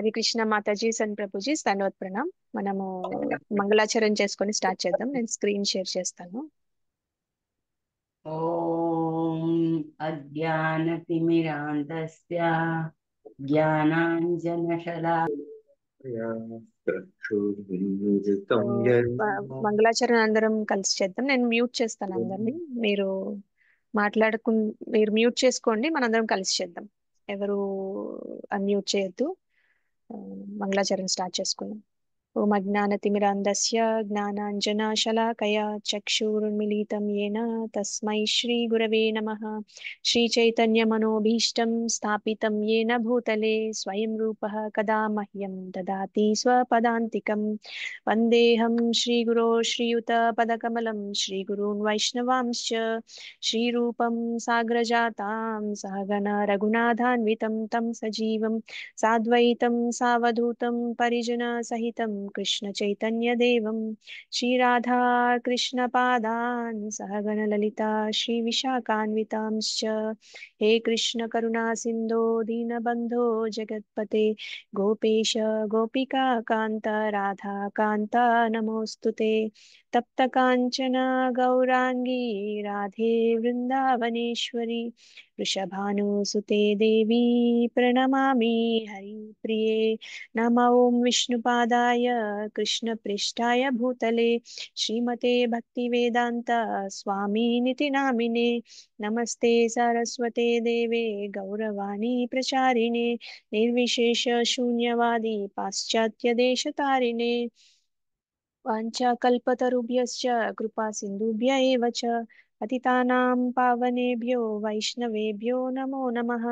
Hari Krishna Mataji sun Prabhuji ధన్యవాద్ Pranam. మనము మంగళాచరణ చేసుకొని start చేద్దాం. నేను స్క్రీన్ షేర్ చేస్తాను. ఓం అజ్ఞానతిమిరాంధస్య జ్ఞానాంజనశలా మంగళాచరణ అందరం కలిసి చేద్దాం. నేను మ్యూట్ చేస్తాను అందరినీ. మీరు మాట్లాడుకు మీరు మ్యూట్ చేసుకోండి, మనందరం కలిసి చేద్దాం. ఎవరు అన్మ్యూట్ చేయొద్దు. మంగళాచరణ స్టార్ట్ చేసుకుందాం. ఓం అజ్ఞానతిమిరాంధస్య జ్ఞానాంజనశలాకయా చక్షురున్మిళితం येन తస్మై శ్రీ గురవే నమః. శ్రీచైతన్యమనోభీష్టం స్థాపితం येन భూతలే స్వయం రూపः కదా మహ్యం దదాతి స్వపదాంతికం. వందేహం శ్రీగురో శ్రీయుతపదకమలం శ్రీగురూన్ వైష్ణవాంశ్చ శ్రీరూపం సాగ్రజాతాం సహగణ రఘునాథాన్వితం తం సజీవం సాద్వైతం సావధూతం పరిజన సహితం కృష్ణ చైతన్య దేవం శ్రీరాధా కృష్ణ పాదాన్ సహగణ లలితా శ్రీ విశాఖాన్వితాంశ్చ. హే కృష్ణ కరుణా సింధో దీనబంధో జగత్పతే గోపేశ గోపికా కాంత రాధా కాంత నమోస్తుతే. తప్త కాంచన గౌరాంగీ రాధే వృందావనేశ్వరి వృషభానుసుతే దేవి ప్రణమామి హరిప్రిये. నమ ఓం విష్ణుపాదాయ కృష్ణప్రేష్ఠాయ భూతలే శ్రీమతే భక్తివేదాంత స్వామినితి నామినే. నమస్తే సరస్వతే దేవే గౌరవాణి ప్రచారిణే నిర్విశేష శూన్యవాది పాశ్చాత్య దేశతారిణే. వాంఛాకల్పతరుభ్యశ్చ కృపా సింధుభ్య एव च पतितानां पावनेभ्यो वैष्णवेभ्यो नमो नमः.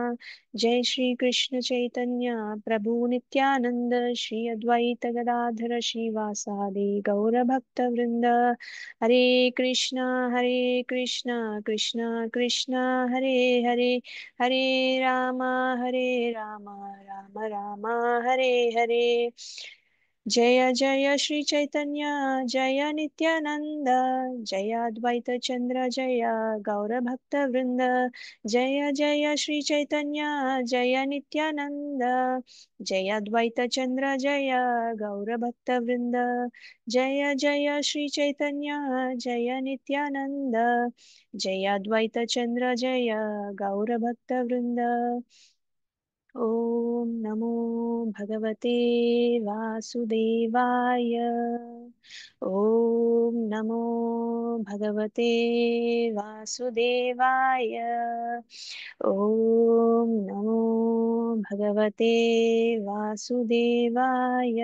जय श्री कृष्ण चैतन्य प्रभु नित्यानंद श्री अद्वैत गदाधर श्रीवासादि गौर भक्त वृंद. हरे कृष्णा कृष्ण कृष्ण हरे हरे हरे राम राम राम हरे हरे. जय जय श्री चैतन्य जय नित्यानंद जय अद्वैत चंद्र जय गौर भक्त वृंद. जय जय श्री चैतन्य जय नित्यानंद जय अद्वैत चंद्र जय गौर भक्त वृंद. जय जय श्री चैतन्य जय नित्यानंद जय अद्वैत चंद्र जय गौर भक्त वृंद. ओम नमो भगवते वासुदेवाय. ओम नमो भगवते वासुदेवाय. ओम नमो भगवते वासुदेवाय.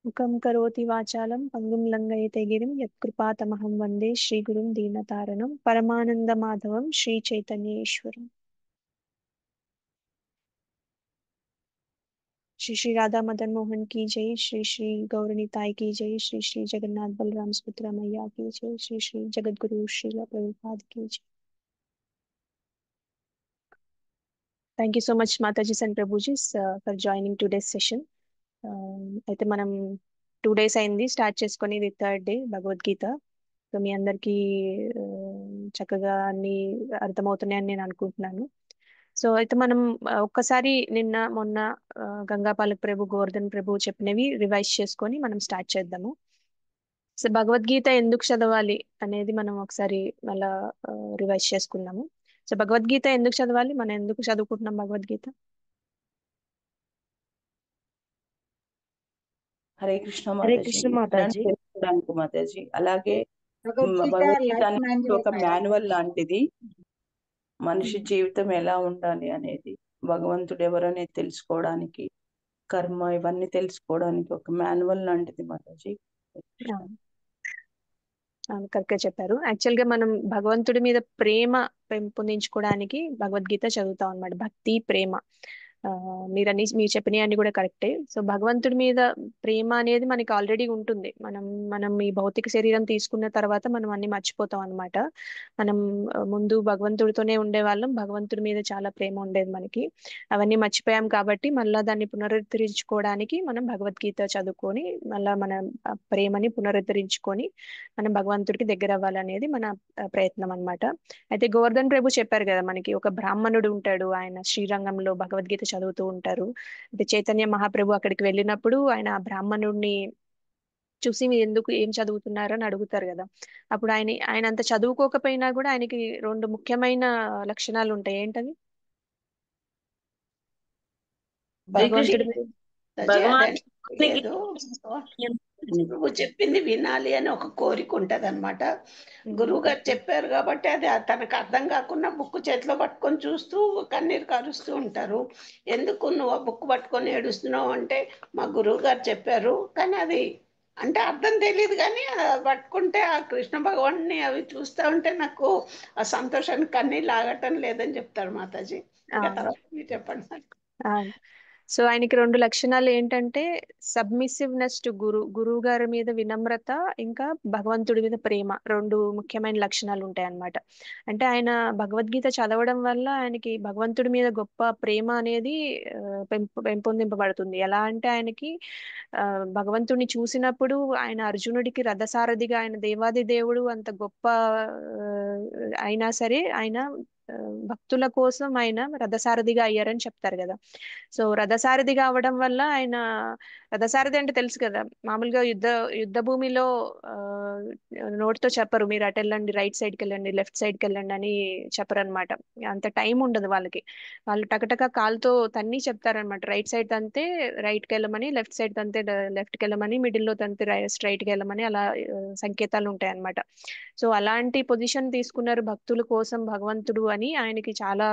मुखं करोति वाचालं पंगुं लंघयते गिरिं यत्कृपातमहं वन्दे श्रीगुरुं दीनतारणं परमानन्दमाधवं श्रीचैतन्येश्वरम्. श्री श्री राधा मदन मोहन की जय. श्री श्री गौरनीताई की जय. श्री श्री जगन्नाथ बलराम सुभद्रा मैया की जय. श्री श्री जगत गुरु श्रील प्रभुपाद की जय. Thank you so much Matajis and prabhujis for joining today's session. అయితే మనం 2 days అయింది స్టార్ట్ చేసుకొని, ఇది 3rd day భగవద్గీత. సో మీ అందరికీ చక్కగా అన్ని అర్థమవుతున్నాయని నేను అనుకుంటున్నాను. సో అయితే మనం ఒక్కసారి నిన్న మొన్న గంగాపాలక్ ప్రభు, గోవర్ధన్ ప్రభు చెప్పినవి రివైజ్ చేసుకొని మనం స్టార్ట్ చేద్దాము. సో భగవద్గీత ఎందుకు చదవాలి అనేది మనం ఒకసారి మళ్ళా రివైజ్ చేసుకున్నాము. సో భగవద్గీత ఎందుకు చదవాలి, మనం ఎందుకు చదువుకుంటున్నాం భగవద్గీత? హరే కృష్ణ హరే మాతాజీ. కృష్ణ మాతాజీ. తెలుసుకోవడానికి మాతాజీ. అలాగే భగవద్గీత భగవద్గీత లైఫ్ అనేది మాన్యువల్ ఒక మాన్యువల్ లాంటిది. మనిషి జీవితం ఎలా ఉండాలి అనేది, భగవంతుడు ఎవరనేది తెలుసుకోవడానికి, కర్మ ఇవన్నీ తెలుసుకోవడానికి ఒక మాన్యువల్ లాంటిది మాతాజీ. కరెక్ట్గా చెప్పారు. యాక్చువల్ గా మనం భగవంతుడి మీద ప్రేమ పెంపొందించుకోవడానికి భగవద్గీత చదువుతాం అన్నమాట. భక్తి, ప్రేమ, మీరు చెప్పినవి అన్ని కూడా కరెక్టే. సో భగవంతుడి మీద ప్రేమ అనేది మనకి ఆల్రెడీ ఉంటుంది. మనం ఈ భౌతిక శరీరం తీసుకున్న తర్వాత మనం అన్ని మర్చిపోతాం అనమాట. మనం ముందు భగవంతుడితోనే ఉండేవాళ్ళం, భగవంతుడి మీద చాలా ప్రేమ ఉండేది మనకి. అవన్నీ మర్చిపోయాం కాబట్టి మళ్ళా దాన్ని పునరుద్ధరించుకోవడానికి మనం భగవద్గీత చదువుకొని మళ్ళా మన ప్రేమని పునరుద్ధరించుకొని మనం భగవంతుడికి దగ్గర అవ్వాలనేది మన ప్రయత్నం అన్నమాట. అయితే గోవర్ధన్ ప్రభు చెప్పారు కదా, మనకి ఒక బ్రాహ్మణుడు ఉంటాడు, ఆయన శ్రీరంగంలో భగవద్గీత చదువుతూ ఉంటారు. అంటే చైతన్య మహాప్రభు అక్కడికి వెళ్ళినప్పుడు ఆయన ఆ బ్రాహ్మణుడిని చూసి మీరు ఎందుకు ఏం చదువుతున్నారు అని అడుగుతారు కదా. అప్పుడు ఆయన అంత చదువుకోకపోయినా కూడా ఆయనకి రెండు ముఖ్యమైన లక్షణాలు ఉంటాయి. ఏంటవి? అది భగవంతుడి మీద అదని భగవానికి లేదు. ప్రభు చెప్పింది వినాలి అని ఒక కోరిక ఉంటది అనమాట. గురువు గారు చెప్పారు కాబట్టి అది తనకు అర్థం కాకుండా బుక్ చేతిలో పట్టుకొని చూస్తూ కన్నీరు కారుస్తూ ఉంటారు. ఎందుకు నువ్వు ఆ బుక్ పట్టుకొని ఏడుస్తున్నావు అంటే మా గురువు గారు చెప్పారు, కానీ అది అంటే అర్థం తెలియదు, కానీ పట్టుకుంటే ఆ కృష్ణ భగవాన్ని అవి చూస్తూ ఉంటే నాకు ఆ సంతోషానికి కన్నీళ్ళు ఆగటం లేదని చెప్తారు మాతాజీ. ఇంకా అవును. తర్వాత మీరు చెప్పండి. అవును. సో ఆయనకి రెండు లక్షణాలు ఏంటంటే సబ్మిసివ్నెస్ టు గురువు గారి మీద వినమ్రత, ఇంకా భగవంతుడి మీద ప్రేమ, రెండు ముఖ్యమైన లక్షణాలు ఉంటాయి అన్నమాట. అంటే ఆయన భగవద్గీత చదవడం వల్ల ఆయనకి భగవంతుడి మీద గొప్ప ప్రేమ అనేది పెంపొందింపబడుతుంది. ఎలా అంటే ఆయనకి భగవంతుడిని చూసినప్పుడు ఆయన అర్జునుడికి రథసారథిగా, ఆయన దేవాది దేవుడు అంత గొప్ప అయినా సరే ఆయన ఆ, భక్తుల కోసం ఆయన రథసారథిగా అయ్యారని చెప్తారు కదా. సో రథసారథిగా అవడం వల్ల ఆయన, రథసారథి అంటే తెలుసు కదా, మామూలుగా యుద్ధ భూమిలో ఆ, నోటితో చెప్పరు మీరు అటు వెళ్ళండి, రైట్ సైడ్కి వెళ్ళండి, లెఫ్ట్ సైడ్కి వెళ్ళండి అని చెప్పరు అనమాట. అంత టైం ఉండదు వాళ్ళకి. వాళ్ళు టకటక కాలుతో తన్ని చెప్తారనమాట. రైట్ సైడ్ తంతే రైట్కి వెళ్ళమని, లెఫ్ట్ సైడ్ తంతే లెఫ్ట్కి వెళ్ళమని, మిడిల్లో తంతే స్ట్రైట్కి వెళ్ళమని, అలా సంకేతాలు ఉంటాయి అన్నమాట. సో అలాంటి పొజిషన్ తీసుకున్నారు భక్తుల కోసం భగవంతుడు అని ఆయనకి చాలా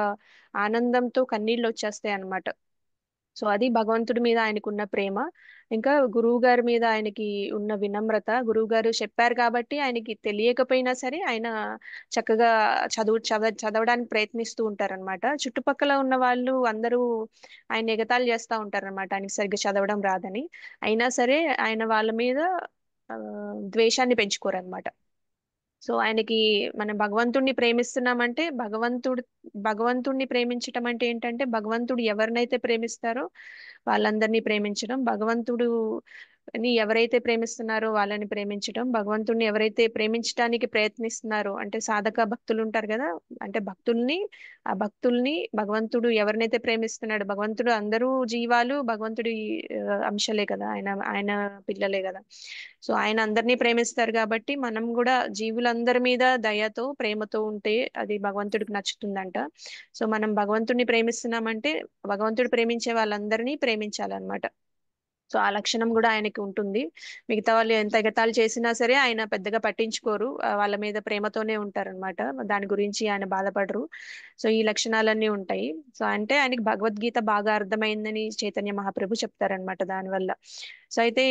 ఆనందంతో కన్నీళ్ళు వచ్చేస్తాయి అన్నమాట. సో అది భగవంతుడి మీద ఆయనకున్న ప్రేమ. ఇంకా గురువు గారి మీద ఆయనకి ఉన్న వినమ్రత. గురువు గారు చెప్పారు కాబట్టి ఆయనకి తెలియకపోయినా సరే ఆయన చక్కగా చదవడానికి ప్రయత్నిస్తూ ఉంటారన్నమాట. చుట్టుపక్కల ఉన్న వాళ్ళు అందరూ ఆయన ఎగతాళి చేస్తూ ఉంటారన్నమాట, ఆయనకి సరిగ్గా చదవడం రాదని. అయినా సరే ఆయన వాళ్ళ మీద ఆ, ద్వేషాన్ని పెంచుకోరన్నమాట. సో ఆయనకి, మనం భగవంతుణ్ణి ప్రేమిస్తున్నామంటే భగవంతుణ్ణి ప్రేమించటం అంటే ఏంటంటే భగవంతుడు ఎవరినైతే ప్రేమిస్తారో వాళ్ళందరినీ ప్రేమించడం, భగవంతుడుని ఎవరైతే ప్రేమిస్తున్నారో వాళ్ళని ప్రేమించడం, భగవంతుడిని ఎవరైతే ప్రేమించడానికి ప్రయత్నిస్తున్నారో అంటే సాధక భక్తులు ఉంటారు కదా, అంటే ఆ భక్తుల్ని భగవంతుడు ఎవరినైతే ప్రేమిస్తున్నాడు, భగవంతుడు అందరూ జీవాలు భగవంతుడి అంశలే కదా, ఆయన ఆయన పిల్లలే కదా. సో ఆయన అందరినీ ప్రేమిస్తారు కాబట్టి మనం కూడా జీవులందరి మీద దయతో ప్రేమతో ఉంటే అది భగవంతుడికి నచ్చుతుందంట. సో మనం భగవంతుడిని ప్రేమిస్తున్నామంటే భగవంతుడు ప్రేమించే వాళ్ళందరినీ ప్రేమించాలన్నమాట. సో ఆ లక్షణం కూడా ఆయనకి ఉంటుంది. మిగతా వాళ్ళు ఎంత ఎగతాళి చేసినా సరే ఆయన పెద్దగా పట్టించుకోరు, వాళ్ళ మీద ప్రేమతోనే ఉంటారన్నమాట. దాని గురించి ఆయన బాధపడరు. సో ఈ లక్షణాలన్నీ ఉంటాయి. సో అంటే ఆయనకి భగవద్గీత బాగా అర్థమైందని చైతన్య మహాప్రభు చెప్తారనమాట దానివల్ల. సో అయితే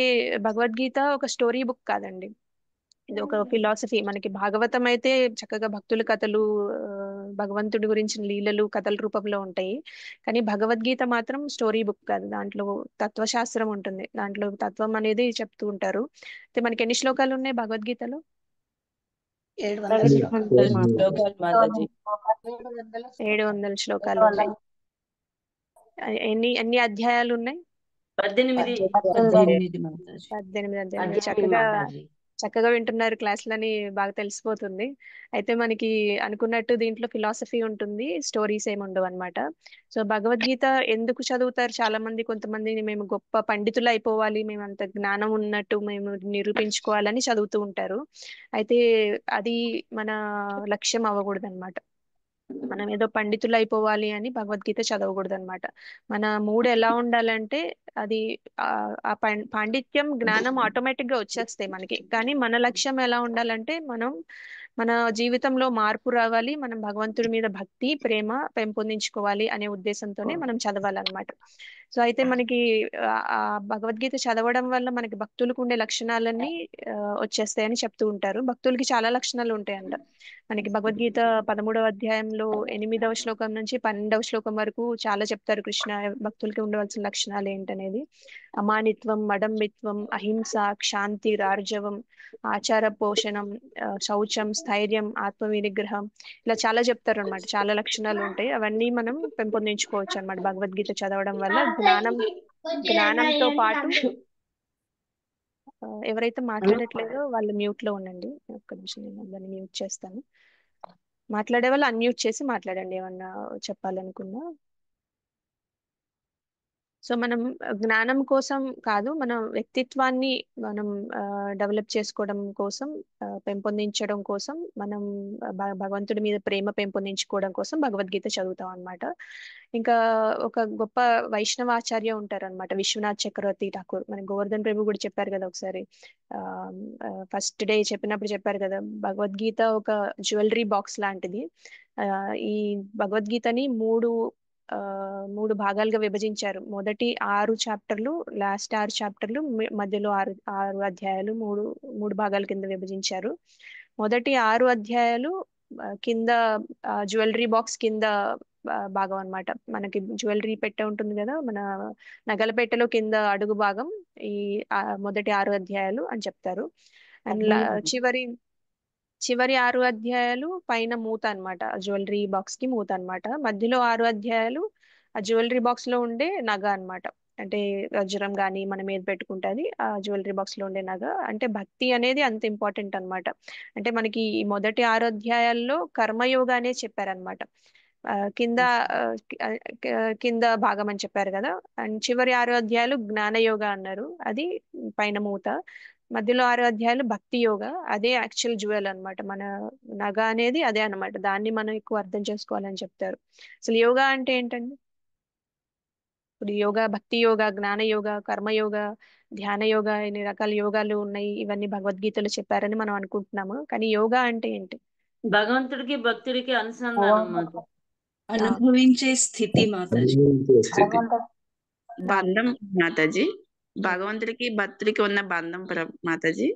భగవద్గీత ఒక స్టోరీ బుక్ కాదండి, ఇది ఒక ఫిలాసఫీ. మనకి భాగవతం అయితే చక్కగా భక్తుల కథలు, భగవంతుడి గురించిన లీలలు కథల రూపంలో ఉంటాయి. కానీ భగవద్గీత మాత్రం స్టోరీ బుక్ కాదు, దాంట్లో తత్వశాస్త్రం ఉంటుంది, దాంట్లో తత్వం అనేది చెప్తూ ఉంటారు. అయితే మనకి ఎన్ని శ్లోకాలు ఉన్నాయి భగవద్గీతలో? 700 శ్లోకాలు. శ్లోకాలు మాతాజీ. 700 శ్లోకాలు ఉన్నాయి. ఎన్ని అధ్యాయాలు ఉన్నాయి? 18. 18 మాతాజీ. 18 అధ్యాయాలు. చక్కగా చక్కగా వింటున్నారు, క్లాసులని బాగా తెలిసిపోతుంది. అయితే మనకి అనుకున్నట్టు దీంట్లో ఫిలాసఫీ ఉంటుంది, స్టోరీస్ ఏమి ఉండవు అనమాట. సో భగవద్గీత ఎందుకు చదువుతారు చాలా మంది, కొంతమంది మేము గొప్ప పండితులు అయిపోవాలి, మేము అంత జ్ఞానం ఉన్నట్టు మేము నిరూపించుకోవాలని చదువుతూ ఉంటారు. అయితే అది మన లక్ష్యం అవ్వకూడదు అనమాట. మనం ఏదో పండితులు అయిపోవాలి అని భగవద్గీత చదవకూడదు అనమాట. మన మూడ్ ఎలా ఉండాలంటే అది ఆ పాండిత్యం జ్ఞానం ఆటోమేటిక్ గా వచ్చేస్తాయి మనకి, కానీ మన లక్ష్యం ఎలా ఉండాలంటే మన జీవితంలో మార్పు రావాలి, మనం భగవంతుడి మీద భక్తి ప్రేమ పెంపొందించుకోవాలి అనే ఉద్దేశంతోనే మనం చదవాలన్నమాట. సో అయితే మనకి ఆ భగవద్గీత చదవడం వల్ల మనకి భక్తులకు ఉండే లక్షణాలన్నీ వచ్చేస్తాయని చెప్తూ ఉంటారు. భక్తులకి చాలా లక్షణాలు ఉంటాయంట. మనకి భగవద్గీత 13వ అధ్యాయంలో 8వ శ్లోకం నుంచి 12వ శ్లోకం వరకు చాలా చెప్తారు కృష్ణ భక్తులకి ఉండవలసిన లక్షణాలు ఏంటనేది. అమానిత్వం, మడంబిత్వం, అహింస, క్షాంతి, రార్జవం, ఆచార పోషణం, శౌచం, స్థైర్యం, ఆత్మ వినిగ్రహం, ఇలా చాలా చెప్తారు అనమాట. చాలా లక్షణాలు ఉంటాయి, అవన్నీ మనం పెంపొందించుకోవచ్చు అనమాట భగవద్గీత చదవడం వల్ల. జ్ఞానంతో పాటు ఎవరైతే మాట్లాడట్లేదో వాళ్ళు మ్యూట్ లో ఉండండి. ఒక్క నిమిషం, నేను అందరిని మ్యూట్ చేస్తాను. మాట్లాడే వాళ్ళు అన్మ్యూట్ చేసి మాట్లాడండి ఏమన్నా చెప్పాలనుకున్నా. సో మనం జ్ఞానం కోసం కాదు, మన వ్యక్తిత్వాన్ని మనం డెవలప్ చేసుకోవడం కోసం, పెంపొందించడం కోసం మనం భగవంతుడి మీద ప్రేమ పెంపొందించుకోవడం కోసం భగవద్గీత చదువుతాం అన్నమాట. ఇంకా ఒక గొప్ప వైష్ణవాచార్య ఉంటారన్నమాట, విశ్వనాథ్ చక్రవర్తి ఠాకూర్. మన గోవర్ధన్ ప్రభు కూడా చెప్పారు కదా ఒకసారి, ఫస్ట్ డే చెప్పినప్పుడు చెప్పారు కదా, భగవద్గీత ఒక జ్యువెలరీ బాక్స్ లాంటిది. ఆ, ఈ భగవద్గీతని ఆ, మూడు భాగాలుగా విభజించారు. మొదటి 6 చాప్టర్లు, లాస్ట్ 6 చాప్టర్లు, మధ్యలో ఆరు అధ్యాయాలు, మూడు మూడు భాగాల కింద విభజించారు. మొదటి 6 అధ్యాయాలు కింద జ్యువెలరీ బాక్స్ కింద భాగం అన్నమాట. మనకి జ్యువెలరీ పెట్టె ఉంటుంది కదా, మన నగల పెట్టెలో కింద అడుగు భాగం ఈ మొదటి 6 అధ్యాయాలు అని చెప్తారు. అండ్ చివరి 6 అధ్యాయాలు పైన మూత అన్నమాట, జ్యువెలరీ బాక్స్ కి మూత అన్నమాట. మధ్యలో 6 అధ్యాయాలు ఆ జ్యువెలరీ బాక్స్ లో ఉండే నగ అన్నమాట. అంటే వజ్రం గాని మనం ఏది పెట్టుకుంటే అది ఆ జ్యువెలరీ బాక్స్ లో ఉండే నగ. అంటే భక్తి అనేది అంత ఇంపార్టెంట్ అన్నమాట. అంటే మనకి ఈ మొదటి 6 అధ్యాయాల్లో కర్మయోగ అనే చెప్పారనమాట. కింద ఆ, కి- ఆ, కింద భాగం అని చెప్పారు కదా. అండ్ చివరి 6 అధ్యాయాలు జ్ఞానయోగ అన్నారు, అది పైన మూత. మధ్యలో 6 అధ్యాయాలు భక్తి యోగ, అదే యాక్చువల్ జ్యువెల్ అన్నమాట. మన నగ అనేది అదే అన్నమాట, దాన్ని మనం ఎక్కువ అర్థం చేసుకోవాలని చెప్తారు. అసలు యోగా అంటే ఏంటండి? ఇప్పుడు యోగా, భక్తి యోగా, జ్ఞాన యోగా, కర్మయోగా, ధ్యాన యోగా, ఇన్ని రకాల యోగాలు ఉన్నాయి, ఇవన్నీ భగవద్గీతలో చెప్పారని మనం అనుకుంటున్నాము. కానీ యోగా అంటే ఏంటి? భగవంతుడికి భక్తుడికి అనుసంధానం మాత. ఆ, అనుభవించే స్థితి మాతాజీ. బంధం మాతాజీ, భగవంతుడికి భక్తుడికి ఉన్న బంధం మాతాజీ.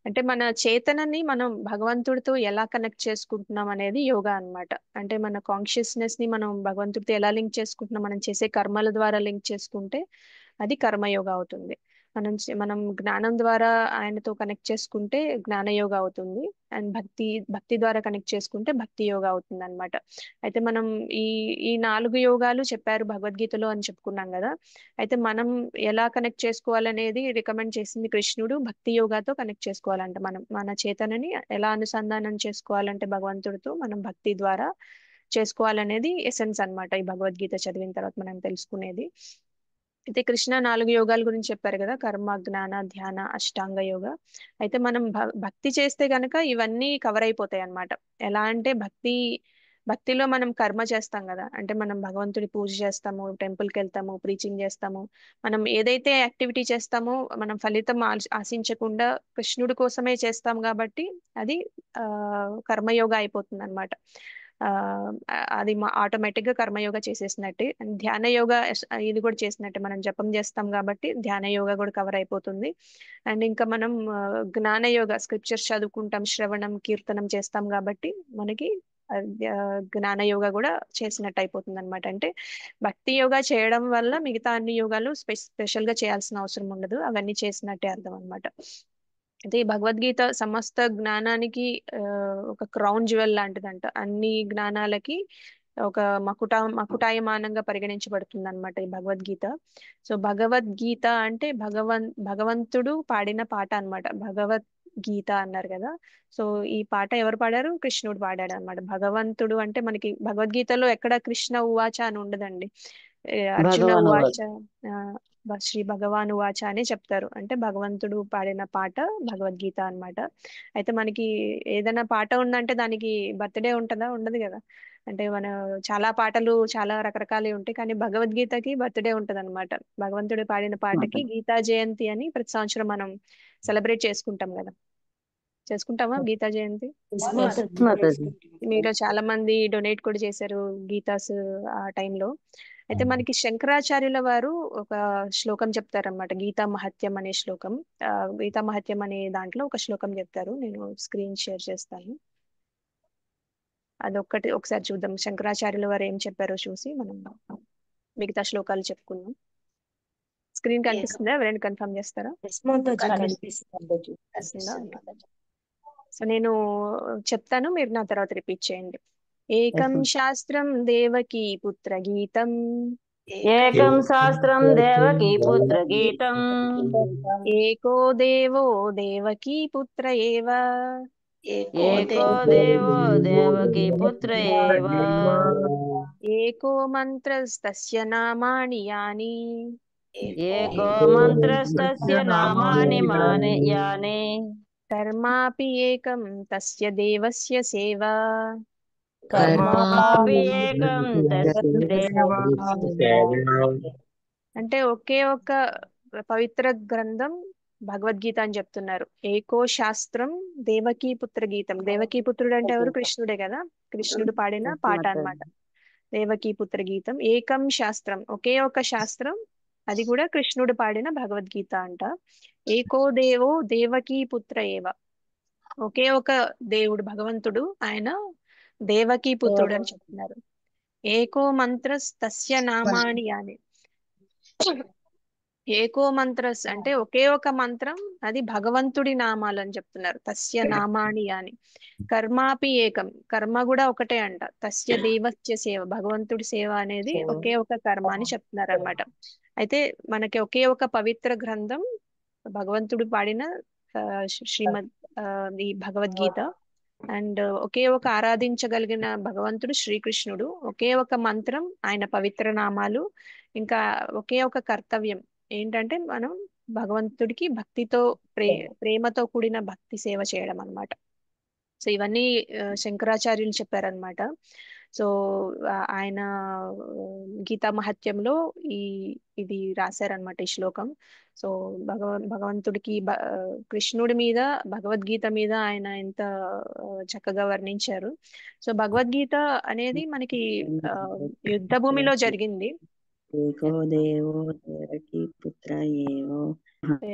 అంటే మన చేతనని మనం భగవంతుడితో ఎలా కనెక్ట్ చేసుకుంటున్నాం అనేది యోగా అన్నమాట. అంటే మన కాన్షియస్నెస్ ని మనం భగవంతుడితో ఎలా లింక్ చేసుకుంటున్నాం, మనం చేసే కర్మల ద్వారా లింక్ చేసుకుంటే అది కర్మయోగా అవుతుంది. మనం జ్ఞానం ద్వారా ఆయనతో కనెక్ట్ చేసుకుంటే జ్ఞానయోగా అవుతుంది. అండ్ భక్తి ద్వారా కనెక్ట్ చేసుకుంటే భక్తి యోగా అవుతుంది అన్నమాట. అయితే మనం ఈ ఈ 4 యోగాలు చెప్పారు భగవద్గీతలో అని చెప్పుకున్నాం కదా. అయితే మనం ఎలా కనెక్ట్ చేసుకోవాలనేది రికమెండ్ చేసింది కృష్ణుడు. భక్తి యోగాతో కనెక్ట్ చేసుకోవాలంట. మనం మన చేతనని ఎలా అనుసంధానం చేసుకోవాలంటే భగవంతుడితో మనం భక్తి ద్వారా చేసుకోవాలనేది ఎసెన్స్ అన్నమాట. ఈ భగవద్గీత చదివిన తర్వాత మనం తెలుసుకునేది. అయితే కృష్ణ 4 యోగాల గురించి చెప్పారు కదా, కర్మ, జ్ఞాన, ధ్యాన, అష్టాంగ యోగ. అయితే మనం భక్తి చేస్తే గనక ఇవన్నీ కవర్ అయిపోతాయి అన్నమాట. ఎలా అంటే భక్తిలో మనం కర్మ చేస్తాం కదా, అంటే మనం భగవంతుడి పూజ చేస్తాము, టెంపుల్కి వెళ్తాము, ప్రీచింగ్ చేస్తాము. మనం ఏదైతే యాక్టివిటీ చేస్తామో మనం ఫలితం ఆశించకుండా కృష్ణుడి కోసమే చేస్తాం కాబట్టి అది ఆ కర్మయోగ అయిపోతుంది అనమాట. ఆ అది ఆటోమేటిక్ గా కర్మయోగ చేసేసినట్టే. అండ్ ధ్యాన యోగ ఇది కూడా చేసినట్టే, మనం జపం చేస్తాం కాబట్టి ధ్యాన యోగ కూడా కవర్ అయిపోతుంది. అండ్ ఇంకా మనం జ్ఞాన యోగ స్క్రిప్చర్స్ చదువుకుంటాం, శ్రవణం కీర్తనం చేస్తాం కాబట్టి మనకి జ్ఞాన యోగ కూడా చేసినట్టు అయిపోతుంది అనమాట. అంటే భక్తి యోగా చేయడం వల్ల మిగతా అన్ని యోగాలు స్పెషల్ గా చేయాల్సిన అవసరం ఉండదు, అవన్నీ చేసినట్టే అర్థం అనమాట. అయితే ఈ భగవద్గీత సమస్త జ్ఞానానికి ఒక క్రౌన్ జ్యువెల్ లాంటిదంట. అన్ని జ్ఞానాలకి ఒక మకుటాయమానంగా పరిగణించబడుతుంది అనమాట ఈ భగవద్గీత. సో భగవద్గీత అంటే భగవంతుడు పాడిన పాట అన్నమాట. భగవద్గీత అన్నారు కదా. సో ఈ పాట ఎవరు పాడారు? కృష్ణుడు పాడాడు అన్నమాట. భగవంతుడు అంటే మనకి భగవద్గీతలో ఎక్కడ కృష్ణ ఉవాచ అని ఉండదండి. అర్జున భగవాన్ ఉవాచ, శ్రీ భగవాన్ ఉవాచ అని చెప్తారు. అంటే భగవంతుడు పాడిన పాట భగవద్గీత అన్నమాట. అయితే మనకి ఏదైనా పాట ఉందంటే దానికి బర్త్డే ఉంటుందా? ఉండదు కదా. అంటే మన చాలా పాటలు చాలా రకరకాలు ఉంటాయి, కానీ భగవద్గీతకి బర్త్డే ఉంటది అనమాట. భగవంతుడు పాడిన పాటకి గీతా జయంతి అని ప్రతి సంవత్సరం మనం సెలబ్రేట్ చేసుకుంటాం కదా. చేసుకుంటామా గీతా జయంతి? మాతాజీ. మీలో చాలా మంది డొనేట్ కూడా చేశారు గీతాస్ ఆ టైంలో. అయితే మనకి శంకరాచార్యుల వారు ఒక శ్లోకం చెప్తారన్నమాట, గీతా మహత్యం అనే శ్లోకం. గీతా మహత్యం అనే దాంట్లో ఒక శ్లోకం చెప్తారు, నేను స్క్రీన్ షేర్ చేస్తాను. అదొక్కటి ఒకసారి చూద్దాం, శంకరాచార్యుల వారు ఏం చెప్పారో చూసి మనం మిగతా శ్లోకాలు చెప్పుకుందాం. స్క్రీన్ కనిపిస్తుందా? ఎవరైనా కన్ఫర్మ్ చేస్తారా? కనిపిస్తుందా? సో నేను చెప్తాను, మీరు నా తర్వాత రిపీట్ చేయండి. ఏకం శాస్త్రం దేవకీ పుత్ర గీతం, ఏకం శాస్త్రం దేవకీ పుత్ర గీతం, ఏకో దేవో దేవకీ పుత్ర ఏవ, ఏకో దేవో దేవకీ పుత్ర ఏవ, ఏకో మంత్రస్తస్య నామాని యాని ఏకో మంత్రస్తస్య నామాని యాని కర్మాపి ఏకం తస్య దేవస్య సేవా. కర్మాపి ఏకం తస్య అంటే ఒకే ఒక పవిత్ర గ్రంథం భగవద్గీత అని చెప్తున్నారు. ఏకో శాస్త్రం దేవకీ పుత్ర గీతం. దేవకీ పుత్రుడు అంటే ఎవరు? కృష్ణుడే కదా. కృష్ణుడు పాడిన పాట అన్నమాట దేవకీ పుత్ర గీతం. ఏకం శాస్త్రం, ఒకే ఒక శాస్త్రం, అది కూడా కృష్ణుడు పాడిన భగవద్గీత అంట. ఏకో దేవో దేవకీ పుత్ర ఏవ, ఒకే ఒక దేవుడు భగవంతుడు, ఆయన దేవకీ పుత్రుడు అని చెప్తున్నారు. ఏకో మంత్ర తస్య నామాని అని. ఏకో మంత్రస్ అంటే ఒకే ఒక మంత్రం, అది భగవంతుడి నామాలు అని చెప్తున్నారు. తస్య నామాని అని. కర్మాపి ఏకం, కర్మ కూడా ఒకటే అంట. తస్య దేవస్య సేవ, భగవంతుడి సేవ అనేది ఒకే ఒక కర్మ అని చెప్తున్నారు అనమాట. అయితే మనకి ఒకే ఒక పవిత్ర గ్రంథం భగవంతుడు పాడిన శ్రీమద్ ఈ భగవద్గీత. అండ్ ఒకే ఒక ఆరాధించగలిగిన భగవంతుడు శ్రీకృష్ణుడు. ఒకే ఒక మంత్రం, ఆయన పవిత్ర నామాలు. ఇంకా ఒకే ఒక కర్తవ్యం ఏంటంటే మనం భగవంతుడికి భక్తితో ప్రేమతో కూడిన భక్తి సేవ చేయడం అన్నమాట. సో ఇవన్నీ శంకరాచార్యులు చెప్పారనమాట. సో ఆయన గీతా మహత్యంలో ఇది రాశారనమాట ఈ శ్లోకం. సో భగవంతుడికి కృష్ణుడి మీద భగవద్గీత మీద ఆయన ఎంత చక్కగా వర్ణించారు. సో భగవద్గీత అనేది మనకి యుద్ధ భూమిలో జరిగింది. ఏకో దేవో దేవకీ పుత్ర ఏవో.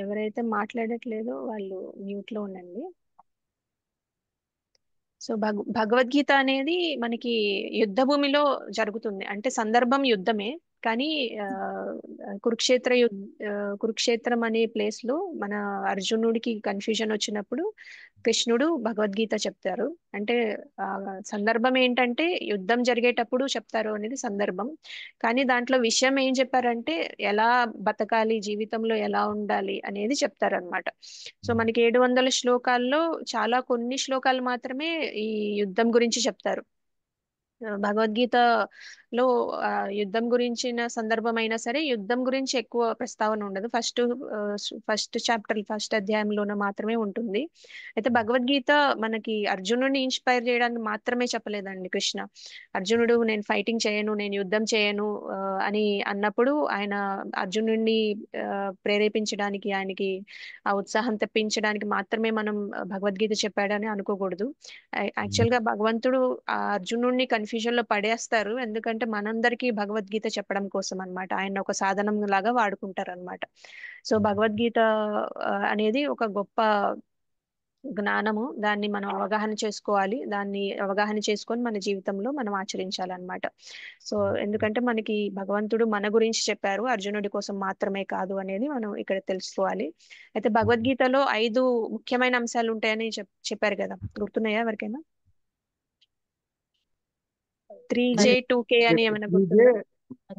ఎవరైతే మాట్లాడట్లేదో వాళ్ళు మ్యూట్ లో ఉండండి. సో భగవద్గీత అనేది మనకి యుద్ధ భూమిలో జరుగుతుంది. అంటే సందర్భం యుద్ధమే, కానీ కురుక్షేత్రం అనే ప్లేస్ లో మన అర్జునుడికి కన్ఫ్యూజన్ వచ్చినప్పుడు కృష్ణుడు భగవద్గీత చెప్తారు. అంటే సందర్భం ఏంటంటే యుద్ధం జరిగేటప్పుడు చెప్తారు అనేది సందర్భం. కానీ దాంట్లో విషయం ఏం చెప్పారంటే ఎలా బతకాలి, జీవితంలో ఎలా ఉండాలి అనేది చెప్తారనమాట. సో మనకి 700 శ్లోకాల్లో చాలా కొన్ని శ్లోకాలు మాత్రమే ఈ యుద్ధం గురించి చెప్తారు. భగవద్గీతలో యుద్ధం గురించిన సందర్భం అయినా సరే యుద్ధం గురించి ఎక్కువ ప్రస్తావన ఉండదు. ఫస్ట్ చాప్టర్, ఫస్ట్ అధ్యాయంలోనే మాత్రమే ఉంటుంది. అయితే భగవద్గీత మనకి అర్జునుడిని ఇన్స్పైర్ చేయడానికి మాత్రమే చెప్పలేదండి కృష్ణ. అర్జునుడు నేను ఫైటింగ్ చేయను, నేను యుద్ధం చేయను అని అన్నప్పుడు ఆయన అర్జునుడిని ప్రేరేపించడానికి, ఆయనకి ఆ ఉత్సాహం తెప్పించడానికి మాత్రమే మనం భగవద్గీత చెప్పాడని అనుకోకూడదు. యాక్చువల్ గా భగవంతుడు ఆ అర్జునుడిని కన్ఫ్యూజన్ లో పడేస్తారు. ఎందుకంటే మనందరికీ భగవద్గీత చెప్పడం కోసం అన్నమాట. ఆయన ఒక సాధనం లాగా వాడుకుంటారు అనమాట. సో భగవద్గీత అనేది ఒక గొప్ప జ్ఞానము. దాన్ని మనం అవగాహన చేసుకోవాలి. దాన్ని అవగాహన చేసుకొని మన జీవితంలో మనం ఆచరించాలన్నమాట. సో ఎందుకంటే మనకి భగవంతుడు మన గురించి చెప్పారు, అర్జునుడి కోసం మాత్రమే కాదు అనేది మనం ఇక్కడ తెలుసుకోవాలి. అయితే భగవద్గీతలో 5 ముఖ్యమైన అంశాలు ఉంటాయని చెప్పారు కదా, గుర్తున్నాయా ఎవరికైనా? 3J 2K అని ఏమైనా గుర్తుందా?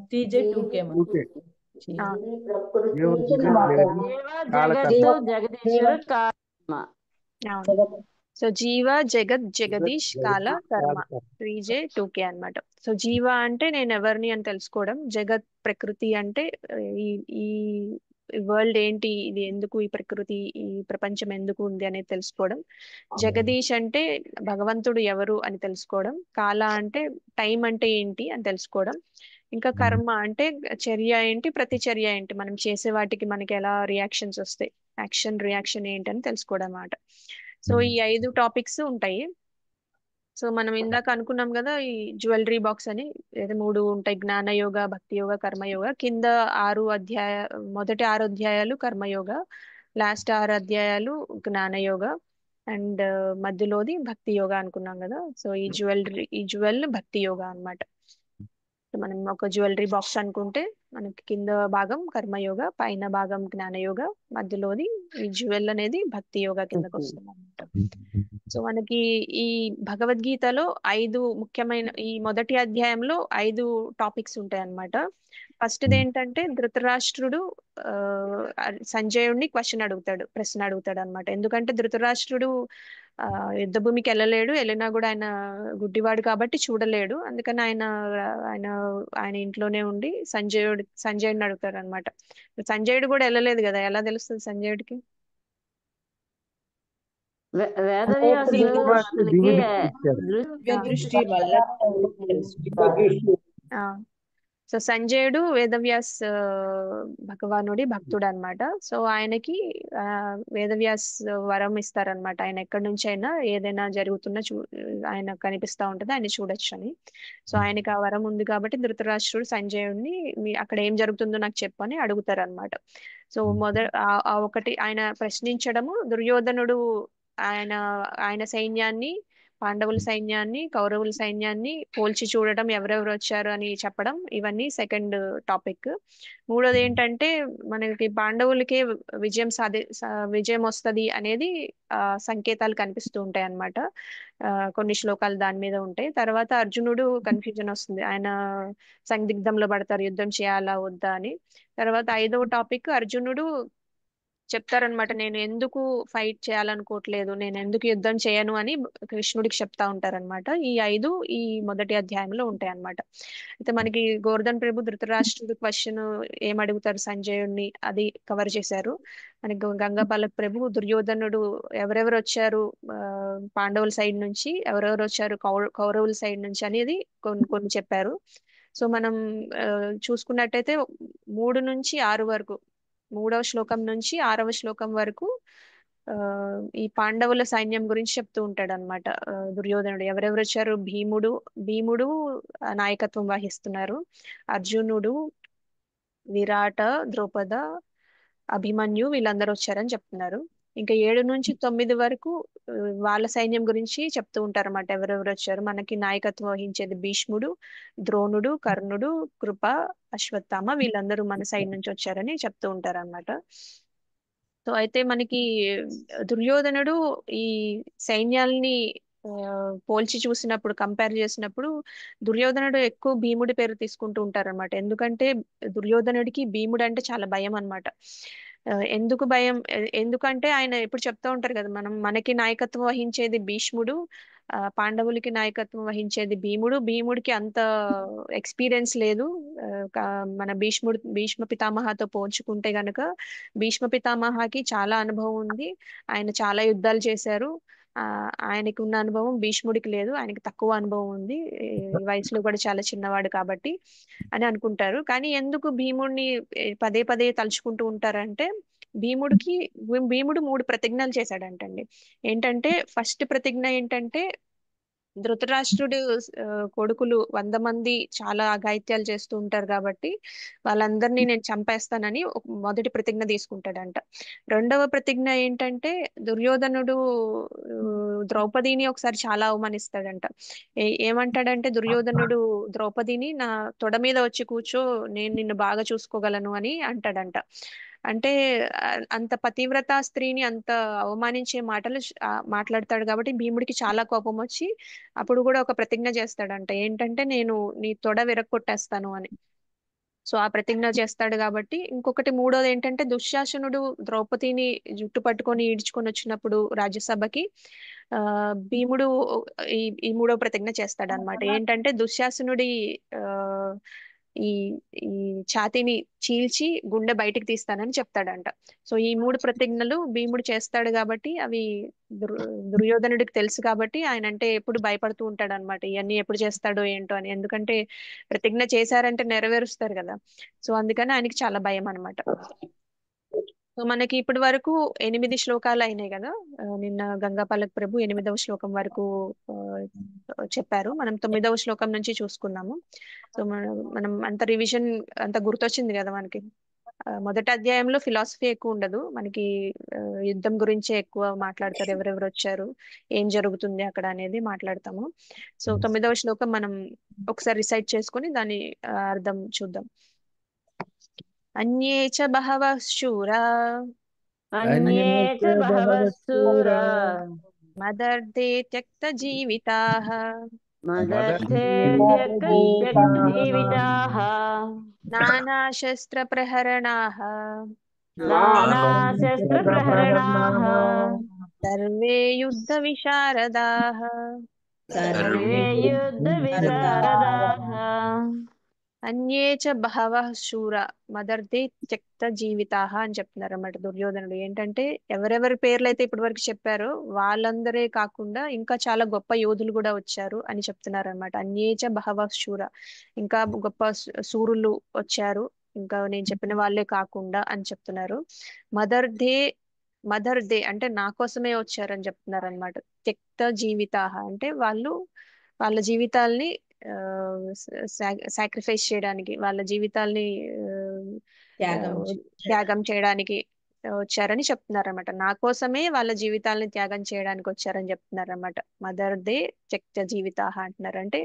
3J 2K జగత్తు జగదీశ్వర కర్మ. సో జీవ జగత్ జగదీష్ కాల కర్మ, 3J 2K అన్నమాట. సో జీవ అంటే నేను ఎవరిని అని తెలుసుకోవడం, జగత్ ప్రకృతి అంటే ఈ వరల్డ్ ఏంటి, ఇది ఎందుకు, ఈ ప్రకృతి, ఈ ప్రపంచం ఎందుకు ఉంది అనేది తెలుసుకోవడం. జగదీష్ అంటే భగవంతుడు ఎవరు అని తెలుసుకోవడం. కాల అంటే టైం అంటే ఏంటి అని తెలుసుకోవడం. ఇంకా కర్మ అంటే చర్య ఏంటి, ప్రతిచర్య ఏంటి, మనం చేసే వాటికి మనకి ఎలా రియాక్షన్స్ వస్తాయి, యాక్షన్ రియాక్షన్ ఏంటి అని తెలుసుకోవడం అన్నమాట. సో ఈ 5 టాపిక్స్ ఉంటాయి. సో మనం ఇందాక అనుకున్నాం కదా ఈ జ్యువెలరీ బాక్స్ అని, 3 ఉంటాయి: జ్ఞానయోగ, భక్తి యోగ, కర్మయోగ. కింద మొదటి 6 అధ్యాయాలు కర్మయోగ, లాస్ట్ 6 అధ్యాయాలు జ్ఞానయోగ, అండ్ మధ్యలోది భక్తి యోగ అనుకున్నాం కదా. సో ఈ జ్యువెల్ భక్తి యోగ అన్నమాట. మనం ఒక జ్యువెలరీ బాక్స్ అనుకుంటే మనకి కింద భాగం కర్మయోగ, పైన భాగం జ్ఞానయోగ, మధ్యలోది ఈ జ్యువెల్ అనేది భక్తి యోగ కిందకి వస్తుంది అన్నమాట. సో మనకి ఈ భగవద్గీతలో 5 ముఖ్యమైన, ఈ మొదటి అధ్యాయంలో 5 టాపిక్స్ ఉంటాయి అన్నమాట. ఫస్ట్ది ఏంటంటే ధృతరాష్ట్రుడు సంజయుడిని ప్రశ్న అడుగుతాడు అన్నమాట. ఎందుకంటే ధృతరాష్ట్రుడు యుద్ధ భూమికి వెళ్ళలేడు, వెళ్ళినా కూడా ఆయన గుడ్డివాడు కాబట్టి చూడలేడు. అందుకని ఆయన ఆయన ఆయన ఇంట్లోనే ఉండి సంజయుడిని అడుగుతారు అనమాట. సంజయుడు కూడా వెళ్ళలేదు కదా, ఎలా తెలుస్తుంది సంజయుడికి? వేదవ్యాసుడు అతనికి దివ్య దృష్టి వల్ల ఆ సో సంజయుడు వేదవ్యాస్ భగవానుడి భక్తుడు అనమాట. సో ఆయనకి వేదవ్యాస్ వరం ఇస్తారనమాట. ఆయన ఎక్కడి నుంచి అయినా ఏదైనా జరుగుతున్నా ఆయన కనిపిస్తా ఉంటుంది, ఆయన చూడొచ్చు అని. సో ఆయనకి ఆ వరం ఉంది కాబట్టి ధృతరాష్ట్రుడు సంజయుడిని అక్కడ ఏం జరుగుతుందో నాకు చెప్పని అడుగుతారనమాట. సో ఆ ఒకటి ఆయన ప్రశ్నించడము, దుర్యోధనుడు ఆయన ఆయన సైన్యాన్ని, పాండవుల సైన్యాన్ని, కౌరవుల సైన్యాన్ని పోల్చి చూడడం, ఎవరెవరు వచ్చారు అని చెప్పడం, ఇవన్నీ సెకండ్ టాపిక్. మూడోది ఏంటంటే మనకి పాండవులకే విజయం వస్తది అనేది సంకేతాలు కనిపిస్తూ ఉంటాయి అన్నమాట. కొన్ని శ్లోకాలు దాని మీద ఉంటాయి. తర్వాత అర్జునుడు కన్ఫ్యూజన్ వస్తుంది, ఆయన సందిగ్ధంలో పడతారు యుద్ధం చేయాలా వద్దా అని. తర్వాత ఐదవ టాపిక్ అర్జునుడు చెప్తారనమాట, నేను ఎందుకు ఫైట్ చేయాలనుకోవట్లేదు, నేను ఎందుకు యుద్ధం చేయను అని కృష్ణుడికి చెప్తా ఉంటారనమాట. ఈ ఐదు ఈ మొదటి అధ్యాయంలో ఉంటాయి అన్నమాట. అయితే మనకి గోవర్ధన్ ప్రభు ధృతరాష్ట్రుడు క్వశ్చన్ ఏం అడుగుతారు సంజయుడిని, అది కవర్ చేశారు. మనకి గంగాపాలక ప్రభు దుర్యోధనుడు ఎవరెవరు వచ్చారు పాండవుల సైడ్ నుంచి, ఎవరెవరు వచ్చారు కౌరవుల సైడ్ నుంచి అనేది కొన్ని కొన్ని చెప్పారు. సో మనం చూసుకున్నట్టయితే 3 నుంచి 6 వరకు, 3వ శ్లోకం నుంచి 6వ శ్లోకం వరకు ఈ పాండవుల సైన్యం గురించి చెప్తూ ఉంటాడు అనమాట. దుర్యోధనుడు ఎవరెవరు వచ్చారు, భీముడు నాయకత్వం వహిస్తున్నారు, అర్జునుడు, విరాట, ద్రౌపద, అభిమన్యు వీళ్ళందరూ వచ్చారని చెప్తున్నారు. ఇంకా 7 నుంచి 9 వరకు వాళ్ళ సైన్యం గురించి చెప్తూ ఉంటారు అన్నమాట, ఎవరెవరు వచ్చారు. మనకి నాయకత్వం వహించేది భీష్ముడు, ద్రోణుడు, కర్ణుడు, కృప, అశ్వత్థామ వీళ్ళందరూ మన సైడ్ నుంచి వచ్చారని చెప్తూ ఉంటారు అన్నమాట. సో అయితే మనకి దుర్యోధనుడు ఈ సైన్యాల్ని పోల్చి చూసినప్పుడు, కంపేర్ చేసినప్పుడు దుర్యోధనుడు ఎక్కువ భీముడి పేరు తీసుకుంటూ ఉంటారు అనమాట. ఎందుకంటే దుర్యోధనుడికి భీముడు అంటే చాలా భయం అనమాట. ఎందుకు భయం, ఎందుకంటే ఆయన ఎప్పుడు చెప్తా ఉంటారు కదా, మనకి నాయకత్వం వహించేది భీష్ముడు, పాండవులకి నాయకత్వం వహించేది భీముడికి అంత ఎక్స్పీరియన్స్ లేదు. మన భీష్మ పితామహతో పోల్చుకుంటే గనక భీష్మ పితామహకి చాలా అనుభవం ఉంది, ఆయన చాలా యుద్ధాలు చేశారు. ఆయనకి ఉన్న అనుభవం భీష్ముడికి లేదు, ఆయనకి తక్కువ అనుభవం ఉంది, వయసులో కూడా చాలా చిన్నవాడు కాబట్టి అని అనుకుంటారు. కానీ ఎందుకు భీముడిని పదే పదే తలుచుకుంటూ ఉంటారంటే, భీముడు 3 ప్రతిజ్ఞలు చేశాడంటండి. ఏంటంటే ఫస్ట్ ప్రతిజ్ఞ ఏంటంటే, ధృతరాష్ట్రుడు కొడుకులు 100 మంది చాలా అఘాయిత్యాలు చేస్తూ ఉంటారు కాబట్టి వాళ్ళందరినీ నేను చంపేస్తానని మొదటి ప్రతిజ్ఞ తీసుకుంటాడంట. రెండవ ప్రతిజ్ఞ ఏంటంటే, దుర్యోధనుడు ద్రౌపదిని ఒకసారి చాలా అవమానిస్తాడంట. ఏమంటాడంటే దుర్యోధనుడు ద్రౌపదిని, నా తొడ మీద వచ్చి కూర్చో, నేను నిన్ను బాగా చూసుకోగలను అని అంటాడంట. అంటే అంత పతివ్రత స్త్రీని అంత అవమానించే మాటలు మాట్లాడతాడు కాబట్టి భీముడికి చాలా కోపం వచ్చి అప్పుడు కూడా ఒక ప్రతిజ్ఞ చేస్తాడంట, ఏంటంటే నేను నీ తొడ విరక్కొట్టేస్తాను అని. సో ఆ ప్రతిజ్ఞ చేస్తాడు కాబట్టి. ఇంకొకటి మూడోది ఏంటంటే, దుశ్శాసనుడు ద్రౌపదిని జుట్టు పట్టుకొని ఈడ్చుకొని వచ్చినప్పుడు రాజ్యసభకి భీముడు ఈ మూడో ప్రతిజ్ఞ చేస్తాడు అనమాట. ఏంటంటే దుశ్శాసనుడి ఆ ఈ ఈ ఛాతీని చీల్చి గుండె బయటికి తీస్తానని చెప్తాడంట. సో ఈ 3 ప్రతిజ్ఞలు భీముడు చేస్తాడు కాబట్టి అవి దుర్యోధనుడికి తెలుసు కాబట్టి ఆయన అంటే ఎప్పుడు భయపడుతూ ఉంటాడు అనమాట, ఇవన్నీ ఎప్పుడు చేస్తాడో ఏంటో అని. ఎందుకంటే ప్రతిజ్ఞ చేశారంటే నెరవేరుస్తారు కదా. సో అందుకని ఆయనకి చాలా భయం అనమాట. సో మనకి ఇప్పటి వరకు 8 శ్లోకాలు అయినాయి కదా. నిన్న గంగాపాలక్ ప్రభు 8వ శ్లోకం వరకు చెప్పారు. మనం 9వ శ్లోకం నుంచి చూసుకున్నాము. సో మనం అంత రివిజన్ అంత గుర్తొచ్చింది కదా మనకి. మొదటి అధ్యాయంలో ఫిలాసఫీ ఎక్కువ ఉండదు మనకి, యుద్ధం గురించే ఎక్కువ మాట్లాడతారు, ఎవరెవరు వచ్చారు, ఏం జరుగుతుంది అక్కడ అనేది మాట్లాడతాము. సో 9వ శ్లోకం మనం ఒకసారి రిసైట్ చేసుకుని దాని అర్థం చూద్దాం. అన్యే చ బహవః శూరా మదర్థే త్యక్త జీవితాః నానా శస్త్ర ప్రహరణాః సర్వే యుద్ధ విశారదాః సర్వే యుద్ధ విశారదాః అన్యే చ బహవః శూర మదర్థే త్యక్త జీవితాః అని చెప్తున్నారు అన్నమాట దుర్యోధనుడు. ఏంటంటే ఎవరెవరి పేర్లు అయితే ఇప్పటి వరకు చెప్పారో వాళ్ళందరే కాకుండా ఇంకా చాలా గొప్ప యోధులు కూడా వచ్చారు అని చెప్తున్నారు అనమాట. అన్యే చ బహవః శూర, ఇంకా గొప్ప శూరులు వచ్చారు, ఇంకా నేను చెప్పిన వాళ్ళే కాకుండా అని చెప్తున్నారు. మదర్థే మదర్ దే అంటే నా కోసమే వచ్చారని చెప్తున్నారు అనమాట. త్యక్త జీవితాః అంటే వాళ్ళు వాళ్ళ జీవితాల్ని సాక్రిఫైస్ చేయడానికి, వాళ్ళ జీవితాల్ని త్యాగం త్యాగం చేయడానికి వచ్చారని చెప్తున్నారు అనమాట. నా కోసమే వాళ్ళ జీవితాలని త్యాగం చేయడానికి వచ్చారని చెప్తున్నారు అనమాట. మదర్ దే త్యక్త జీవితాః అంటున్నారు. అంటే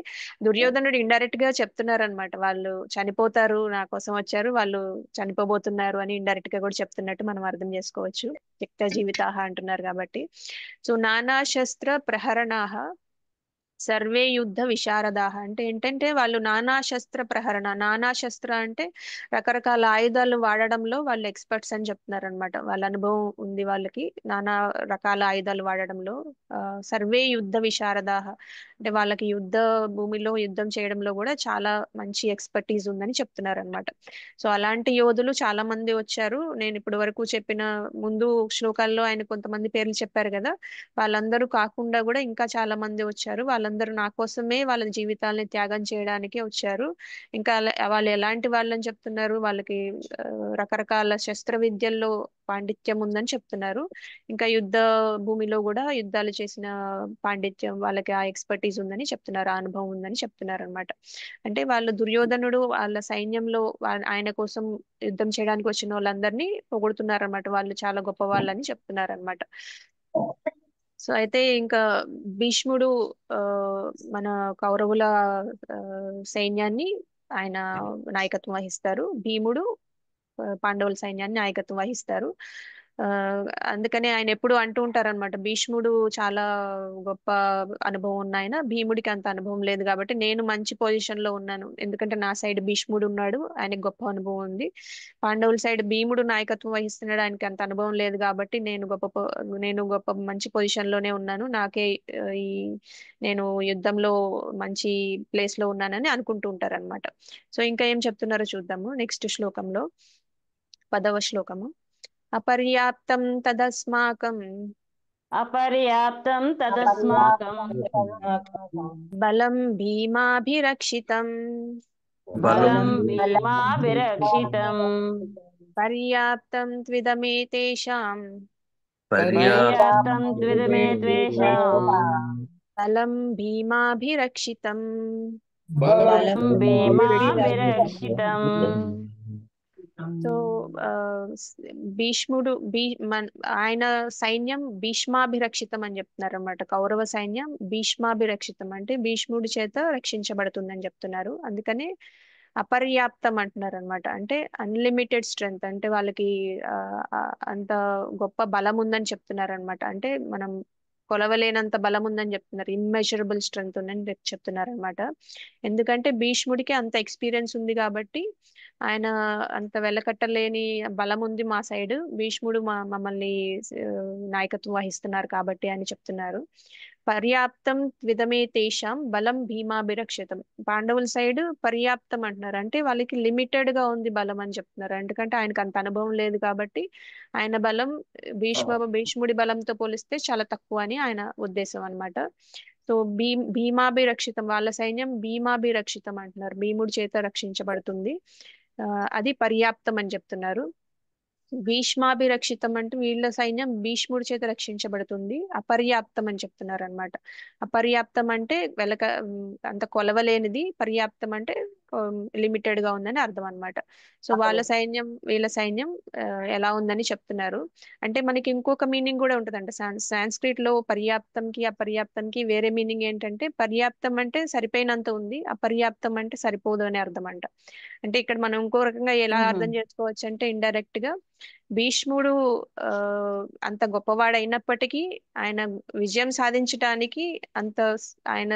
దుర్యోధనుడు ఇండైరెక్ట్ గా చెప్తున్నారు అనమాట, వాళ్ళు చనిపోతారు, నా కోసం వచ్చారు, వాళ్ళు చనిపోబోతున్నారు అని ఇండైరెక్ట్ గా కూడా చెప్తున్నట్టు మనం అర్థం చేసుకోవచ్చు. త్యక్త జీవితాః అంటున్నారు కాబట్టి. సో నానా శస్త్ర ప్రహరణాః సర్వే యుద్ధ విశారదాః అంటే ఏంటంటే వాళ్ళు నానా శస్త్ర ప్రహరణ, నానా శస్త్ర అంటే రకరకాల ఆయుధాలు వాడడంలో వాళ్ళు ఎక్స్పర్ట్స్ అని చెప్తున్నారు అనమాట. వాళ్ళ అనుభవం ఉంది వాళ్ళకి నానా రకాల ఆయుధాలు వాడడంలో. సర్వే యుద్ధ విశారదాః అంటే వాళ్ళకి యుద్ధ భూమిలో యుద్ధం చేయడంలో కూడా చాలా మంచి ఎక్స్పర్టీజ్ ఉందని చెప్తున్నారు అనమాట. సో అలాంటి యోధులు చాలా మంది వచ్చారు. నేను ఇప్పటి వరకు చెప్పిన ముందు శ్లోకాల్లో ఆయన కొంతమంది పేర్లు చెప్పారు కదా, వాళ్ళందరూ కాకుండా కూడా ఇంకా చాలా మంది వచ్చారు. వాళ్ళందరూ నా కోసమే వాళ్ళ జీవితాలని త్యాగం చేయడానికి వచ్చారు. ఇంకా వాళ్ళు ఎలాంటి వాళ్ళని చెప్తున్నారు, వాళ్ళకి రకరకాల శస్త్ర విద్యల్లో పాండిత్యం ఉందని చెప్తున్నారు. ఇంకా యుద్ధ భూమిలో కూడా యుద్ధాలు చేసిన పాండిత్యం, వాళ్ళకి ఆ ఎక్స్పర్టీస్ ఉందని చెప్తున్నారు, ఆ అనుభవం ఉందని చెప్తున్నారు అనమాట. అంటే వాళ్ళు దుర్యోధనుడు వాళ్ళ సైన్యంలో ఆయన కోసం యుద్ధం చేయడానికి వచ్చిన వాళ్ళందరినీ పొగుడుతున్నారు అనమాట. వాళ్ళు చాలా గొప్ప వాళ్ళని చెప్తున్నారు అనమాట. సో అయితే ఇంకా భీష్ముడు ఆ, మన కౌరవుల ఆ, సైన్యాన్ని ఆయన నాయకత్వం వహిస్తారు. భీముడు పాండవుల సైన్యాన్ని నాయకత్వం వహిస్తారు. ఆ అందుకనే ఆయన ఎప్పుడు అంటూ ఉంటారన్నమాట, భీష్ముడు చాలా గొప్ప అనుభవం ఉన్న ఆయన, భీముడికి అంత అనుభవం లేదు కాబట్టి నేను మంచి పొజిషన్ లో ఉన్నాను, ఎందుకంటే నా సైడ్ భీష్ముడు ఉన్నాడు, ఆయనకి గొప్ప అనుభవం ఉంది. పాండవుల సైడ్ భీముడు నాయకత్వం వహిస్తున్నాడు, ఆయనకి అంత అనుభవం లేదు కాబట్టి నేను గొప్ప మంచి పొజిషన్ లోనే ఉన్నాను, నాకే ఈ నేను యుద్ధంలో మంచి ప్లేస్ లో ఉన్నానని అనుకుంటూ ఉంటారు అనమాట. సో ఇంకా ఏం చెప్తున్నారో చూద్దాము నెక్స్ట్ శ్లోకంలో. 10వ శ్లోకము. అపర్యాప్తం తదస్మాకం అపర్యాప్తం తదస్మాకం బలం భీమాభిరక్షితం బలం భీమాభిరక్షితం పర్యాప్తం త్విదమేతేషాం పర్యాప్తం త్విదమే త్వేషాం బలం భీమాభిరక్షితం. బలం భీమాభిరక్షితం. సో భీష్ముడు ఆయన సైన్యం భీష్మాభిరక్షితం అని చెప్తున్నారు అన్నమాట. కౌరవ సైన్యం భీష్మాభిరక్షితం అంటే భీష్ముడి చేత రక్షించబడుతుందని చెప్తున్నారు. అందుకనే అపర్యాప్తం అంటున్నారు అనమాట. అంటే అన్లిమిటెడ్ స్ట్రెంగ్త్, అంటే వాళ్ళకి ఆ, ఆ, అంత గొప్ప బలం ఉందని చెప్తున్నారు అనమాట. అంటే మనం కొలవలేనంత బలం ఉందని చెప్తున్నారు, ఇమ్మెజరబుల్ స్ట్రెంగ్త్ ఉందని చెప్తున్నారు అనమాట. ఎందుకంటే భీష్ముడికి అంత ఎక్స్పీరియన్స్ ఉంది కాబట్టి, ఆయన అంత వెలకట్టలేని బలం ఉంది మా సైడ్, భీష్ముడు మమ్మల్ని ఆ, నాయకత్వం వహిస్తున్నారు కాబట్టి అని చెప్తున్నారు. పర్యాప్తం త్విదమే తేషాం బలం భీమాభిరక్షితం. పాండవుల సైడ్ పర్యాప్తం అంటున్నారు, అంటే వాళ్ళకి లిమిటెడ్ గా ఉంది బలం అని చెప్తున్నారు. ఎందుకంటే ఆయనకు అంత అనుభవం లేదు కాబట్టి ఆయన బలం భీష్ముడి బలంతో పోలిస్తే చాలా తక్కువ అని ఆయన ఉద్దేశం అన్నమాట. సో భీమాభిరక్షితం, వాళ్ళ సైన్యం భీమాభిరక్షితం అంటున్నారు, భీముడి చేత రక్షించబడుతుంది. అది పర్యాప్తం అని చెప్తున్నారు. భీష్మాభిరక్షితం అంటే వీళ్ళ సైన్యం భీష్ముడి చేత రక్షించబడుతుంది, అపర్యాప్తం అని చెప్తున్నారు అనమాట. అపర్యాప్తం అంటే అంత కొలవలేనిది, పర్యాప్తం అంటే లిమిటెడ్ గా ఉందని అర్థం అనమాట. సో వాళ్ళ సైన్యం వీళ్ళ సైన్యం ఎలా ఉందని చెప్తున్నారు. అంటే మనకి ఇంకొక మీనింగ్ కూడా ఉంటుందంట సాంస్క్రిట్ లో. పర్యాప్తంకి అపర్యాప్తంకి వేరే మీనింగ్ ఏంటంటే, పర్యాప్తం అంటే సరిపోయినంత ఉంది, అపర్యాప్తం అంటే సరిపోదు అని అర్థం అంట. అంటే ఇక్కడ మనం ఇంకో రకంగా ఎలా అర్థం చేసుకోవచ్చు అంటే ఇండైరెక్ట్ గా భీష్ముడు ఆ, అంత గొప్పవాడైనప్పటికీ ఆయన విజయం సాధించటానికి అంత ఆయన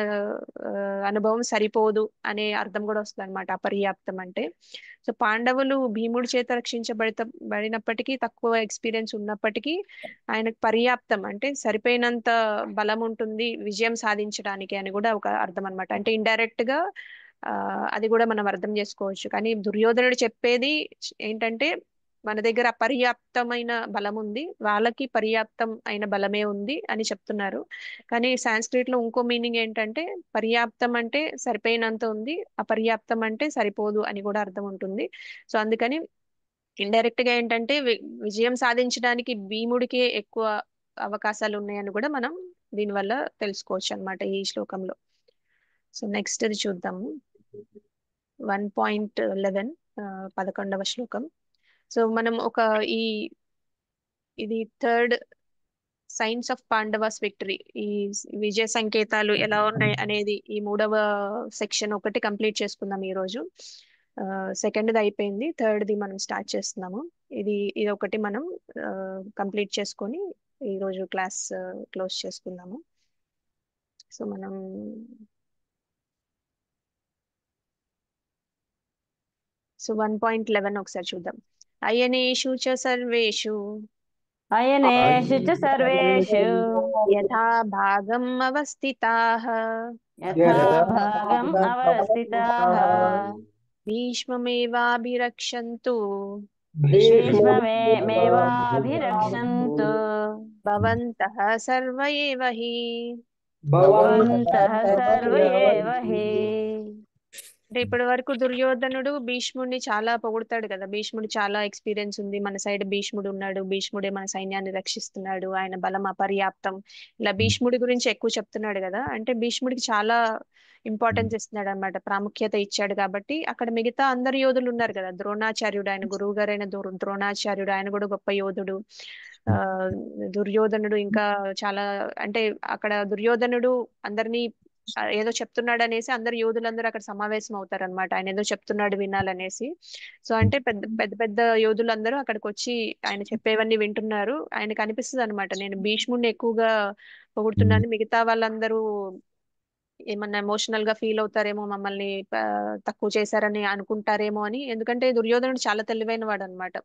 ఆ, అనుభవం సరిపోదు అనే అర్థం కూడా వస్తుంది అనమాట అపర్యాప్తం అంటే. సో పాండవులు భీముడి చేత బడినప్పటికీ తక్కువ ఎక్స్పీరియన్స్ ఉన్నప్పటికీ ఆయనకు పర్యాప్తం అంటే సరిపోయినంత బలం ఉంటుంది విజయం సాధించడానికి అని కూడా ఒక అర్థం అనమాట. అంటే ఇండైరెక్ట్ గా ఆ అది కూడా మనం అర్థం చేసుకోవచ్చు. కానీ దుర్యోధనుడు చెప్పేది ఏంటంటే మన దగ్గర అపర్యాప్తమైన బలం ఉంది, వాళ్ళకి పర్యాప్తం అయిన బలమే ఉంది అని చెప్తున్నారు. కానీ సాంస్క్రిట్ లో ఇంకో మీనింగ్ ఏంటంటే పర్యాప్తం అంటే సరిపోయినంత ఉంది, అపర్యాప్తం అంటే సరిపోదు అని కూడా అర్థం ఉంటుంది. సో అందుకని ఇండైరెక్ట్ గా ఏంటంటే విజయం సాధించడానికి భీముడికే ఎక్కువ అవకాశాలు ఉన్నాయని కూడా మనం దీనివల్ల తెలుసుకోవచ్చు అన్నమాట ఈ శ్లోకంలో. సో నెక్స్ట్ అది చూద్దాము. 1.11 11వ శ్లోకం. సో మనం ఒక ఈ ఇది third science of Pandavas victory, ఈ విజయ సంకేతాలు ఎలా ఉన్నాయి అనేది ఈ 3వ సెక్షన్ ఒకటి కంప్లీట్ చేసుకుందాం ఈ రోజు. సెకండ్ది అయిపోయింది, థర్డ్ది మనం స్టార్ట్ చేస్తున్నాము. ఇది ఒకటి మనం కంప్లీట్ చేసుకొని ఈ రోజు క్లాస్ క్లోజ్ చేసుకుందాము. సో మనం సో 1.11 ఒకసారి చూద్దాం. అయనేషు చ సర్వేషు అయనేషు చ సర్వేషు యథా భాగం అవస్థితాః యథా భాగం అవస్థితాః భీష్మమేవాభిరక్షन्तు భీష్మమేవాభిరక్షन्तు భవంతః సర్వ ఏవ హి. భవంతః సర్వ ఏవ హి. అంటే ఇప్పటి వరకు దుర్యోధనుడు భీష్ముడిని చాలా పొగుడుతాడు కదా, భీష్ముడు చాలా ఎక్స్పీరియన్స్ ఉంది, మన సైడ్ భీష్ముడు ఉన్నాడు, భీష్ముడే మన సైన్యాన్ని రక్షిస్తున్నాడు, ఆయన బలం అపర్యాప్తం, ఇలా భీష్ముడి గురించి ఎక్కువ చెప్తున్నాడు కదా. అంటే భీష్ముడికి చాలా ఇంపార్టెన్స్ ఇస్తున్నాడు అనమాట, ప్రాముఖ్యత ఇచ్చాడు. కాబట్టి అక్కడ మిగతా అందరు యోధులు ఉన్నారు కదా, ద్రోణాచార్యుడు ఆయన గురువు గారైన ద్రోణాచార్యుడు ఆయన కూడా గొప్ప యోధుడు, ఆ దుర్యోధనుడు ఇంకా చాలా, అంటే అక్కడ దుర్యోధనుడు అందరినీ ఏదో చెప్తున్నాడు అనేసి అందరు యోధులందరూ అక్కడ సమావేశం అవుతారు అనమాట, ఆయన ఏదో చెప్తున్నాడు వినాలనేసి. సో అంటే పెద్ద పెద్ద పెద్ద యోధులందరూ అక్కడికి వచ్చి ఆయన చెప్పేవన్నీ వింటున్నారు. ఆయనకు అనిపిస్తుంది అనమాట, నేను భీష్ముడిని ఎక్కువగా పొగుడుతున్నాను, మిగతా వాళ్ళందరూ ఏమన్నా ఎమోషనల్ గా ఫీల్ అవుతారేమో, మమ్మల్ని తక్కువ చేశారని అనుకుంటారేమో అని. ఎందుకంటే దుర్యోధనుడు చాలా తెలివైన వాడు అనమాట,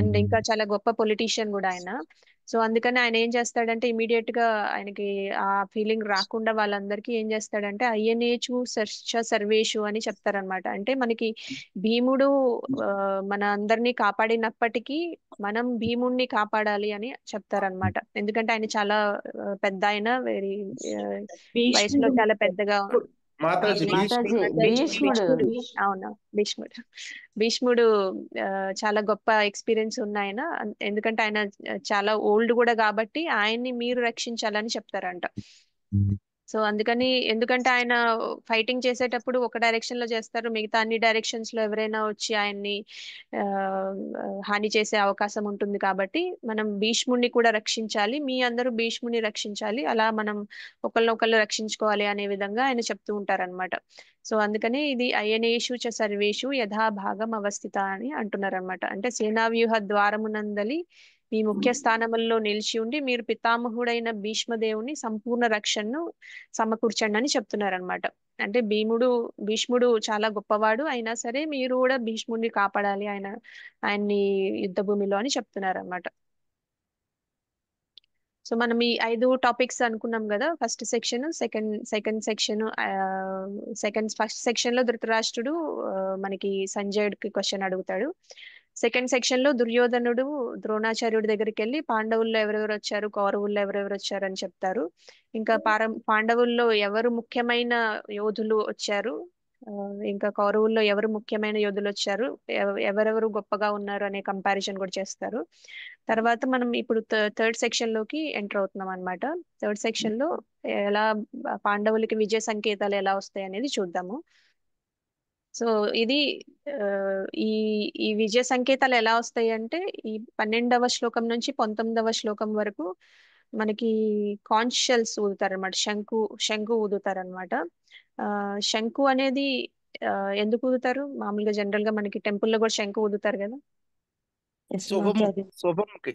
అండ్ ఇంకా చాలా గొప్ప పొలిటీషియన్ కూడా ఆయన. సో అందుకని ఆయన ఏం చేస్తాడంటే ఇమీడియట్ గా ఆయనకి ఆ ఫీలింగ్ రాకుండా వాళ్ళందరికీ ఏం చేస్తాడంటే అయ్యనేచు సర్వేషు అని చెప్తారనమాట. అంటే మనకి భీముడు మన అందరినీ కాపాడినప్పటికీ మనం భీముడిని కాపాడాలి అని చెప్తారనమాట. ఎందుకంటే ఆయన చాలా పెద్ద, ఆయన వెరీ వయసులో చాలా పెద్దగా మాతాజీ భీష్ముడు అవునా భీష్ముడు చాలా గొప్ప ఎక్స్పీరియన్స్ ఉన్న ఆయన. ఎందుకంటే ఆయన చాలా ఓల్డ్ కూడా కాబట్టి ఆయన్ని మీరు రక్షించాలని చెప్తారంట. సో అందుకని, ఎందుకంటే ఆయన ఫైటింగ్ చేసేటప్పుడు ఒక డైరెక్షన్ లో చేస్తారు, మిగతా అన్ని డైరెక్షన్స్ లో ఎవరైనా వచ్చి ఆయన్ని హాని చేసే అవకాశం ఉంటుంది. కాబట్టి మనం భీష్ముడిని కూడా రక్షించాలి, మీ అందరూ భీష్ముడిని రక్షించాలి, అలా మనం ఒకళ్ళనొకళ్ళు రక్షించుకోవాలి అనే విధంగా ఆయన చెప్తూ ఉంటారన్నమాట. సో అందుకని ఇది అయనేషు చ సర్వేషు యథాభాగం అవస్థిత అని అంటున్నారు అనమాట. అంటే సేనావ్యూహ ద్వారమునందలి మీ ముఖ్య స్థానముల్లో నిలిచి ఉండి మీరు పితామహుడైన భీష్మదేవుని సంపూర్ణ రక్షణను సమకూర్చండి అని చెప్తున్నారు అనమాట. అంటే భీష్ముడు చాలా గొప్పవాడు అయినా సరే మీరు కూడా భీష్ముడిని కాపాడాలి ఆయన్ని యుద్ధ భూమిలో అని చెప్తున్నారు అనమాట. సో మనం ఈ 5 టాపిక్స్ అనుకున్నాం కదా, first section, second section, first section లో ధృతరాష్ట్రుడు మనకి సంజయుడికి క్వశ్చన్ అడుగుతాడు. సెకండ్ సెక్షన్ లో దుర్యోధనుడు ద్రోణాచార్యుడి దగ్గరికి వెళ్ళి పాండవుల్లో ఎవరెవరు వచ్చారు, కౌరవుల్లో ఎవరెవరు వచ్చారు అని చెప్తారు. ఇంకా పాండవుల్లో ఎవరు ముఖ్యమైన యోధులు వచ్చారు, ఇంకా కౌరవుల్లో ఎవరు ముఖ్యమైన యోధులు వచ్చారు, ఎవరెవరు గొప్పగా ఉన్నారు అనే కంపారిజన్ కూడా చేస్తారు. తర్వాత మనం ఇప్పుడు థర్డ్ సెక్షన్ లోకి ఎంటర్ అవుతున్నాం అనమాట. థర్డ్ సెక్షన్ లో ఎలా పాండవులకి విజయ సంకేతాలు ఎలా వస్తాయి అనేది చూద్దాము. సో ఇది ఈ విజయ సంకేతాలు ఎలా వస్తాయి అంటే ఈ 12వ శ్లోకం నుంచి 19వ శ్లోకం వరకు మనకి కాంచ్ షెల్స్ ఊదుతారనమాట, శంకు ఊదుతారనమాట. శంకు అనేది ఆ, ఎందుకు ఊదుతారు మామూలుగా? జనరల్ గా మనకి టెంపుల్లో కూడా శంఖ ఊదుతారు కదా. శుభం శుభంకి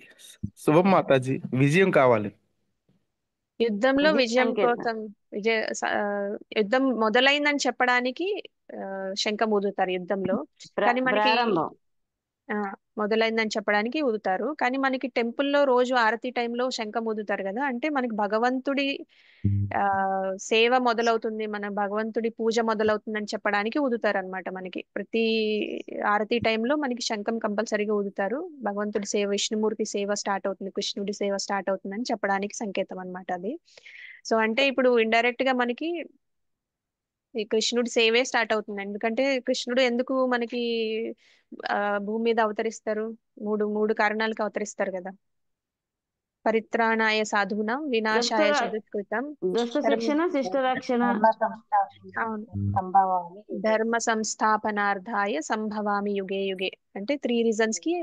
శుభం మాతాజీ, విజయం కావాలి. యుద్ధంలో విజయ విజయం సంకేతం. కోసం యుద్ధం మొదలైందని చెప్పడానికి శంఖం ఊదుతారు యుద్ధంలో. కానీ మనకి ప్రారంభం. ఆ మొదలైందని చెప్పడానికి ఊదుతారు. కానీ మనకి టెంపుల్లో రోజు ఆరతి టైంలో శంఖం ఊదుతారు కదా, అంటే మనకి భగవంతుడి ఆ సేవ మొదలవుతుంది, మన భగవంతుడి పూజ మొదలవుతుందని చెప్పడానికి ఊదుతారు అనమాట. మనకి ప్రతి ఆరతి టైంలో మనకి శంఖం కంపల్సరీగా ఊదుతారు. భగవంతుడి సేవ, విష్ణుమూర్తి సేవ స్టార్ట్ అవుతుంది, కృష్ణుడి సేవ స్టార్ట్ అవుతుందని చెప్పడానికి సంకేతం అన్నమాట అది. సో అంటే ఇప్పుడు ఇండైరెక్ట్ గా మనకి ఈ కృష్ణుడి సేవే స్టార్ట్ అవుతుంది. ఎందుకంటే కృష్ణుడు ఎందుకు మనకి ఆ భూమి మీద అవతరిస్తారు? మూడు మూడు కారణాలకు అవతరిస్తారు కదా. పరిత్రాణాయ సాధూనాం దుష్ట వినాశాయ చతుష్కృతం దుష్ట ధర్మ శిక్షణ, శిష్ట రక్షణ. అవును, ధర్మ సంస్థాపనార్థాయ సంభవామి యుగే యుగే. అంటే 3 రీజన్స్ కి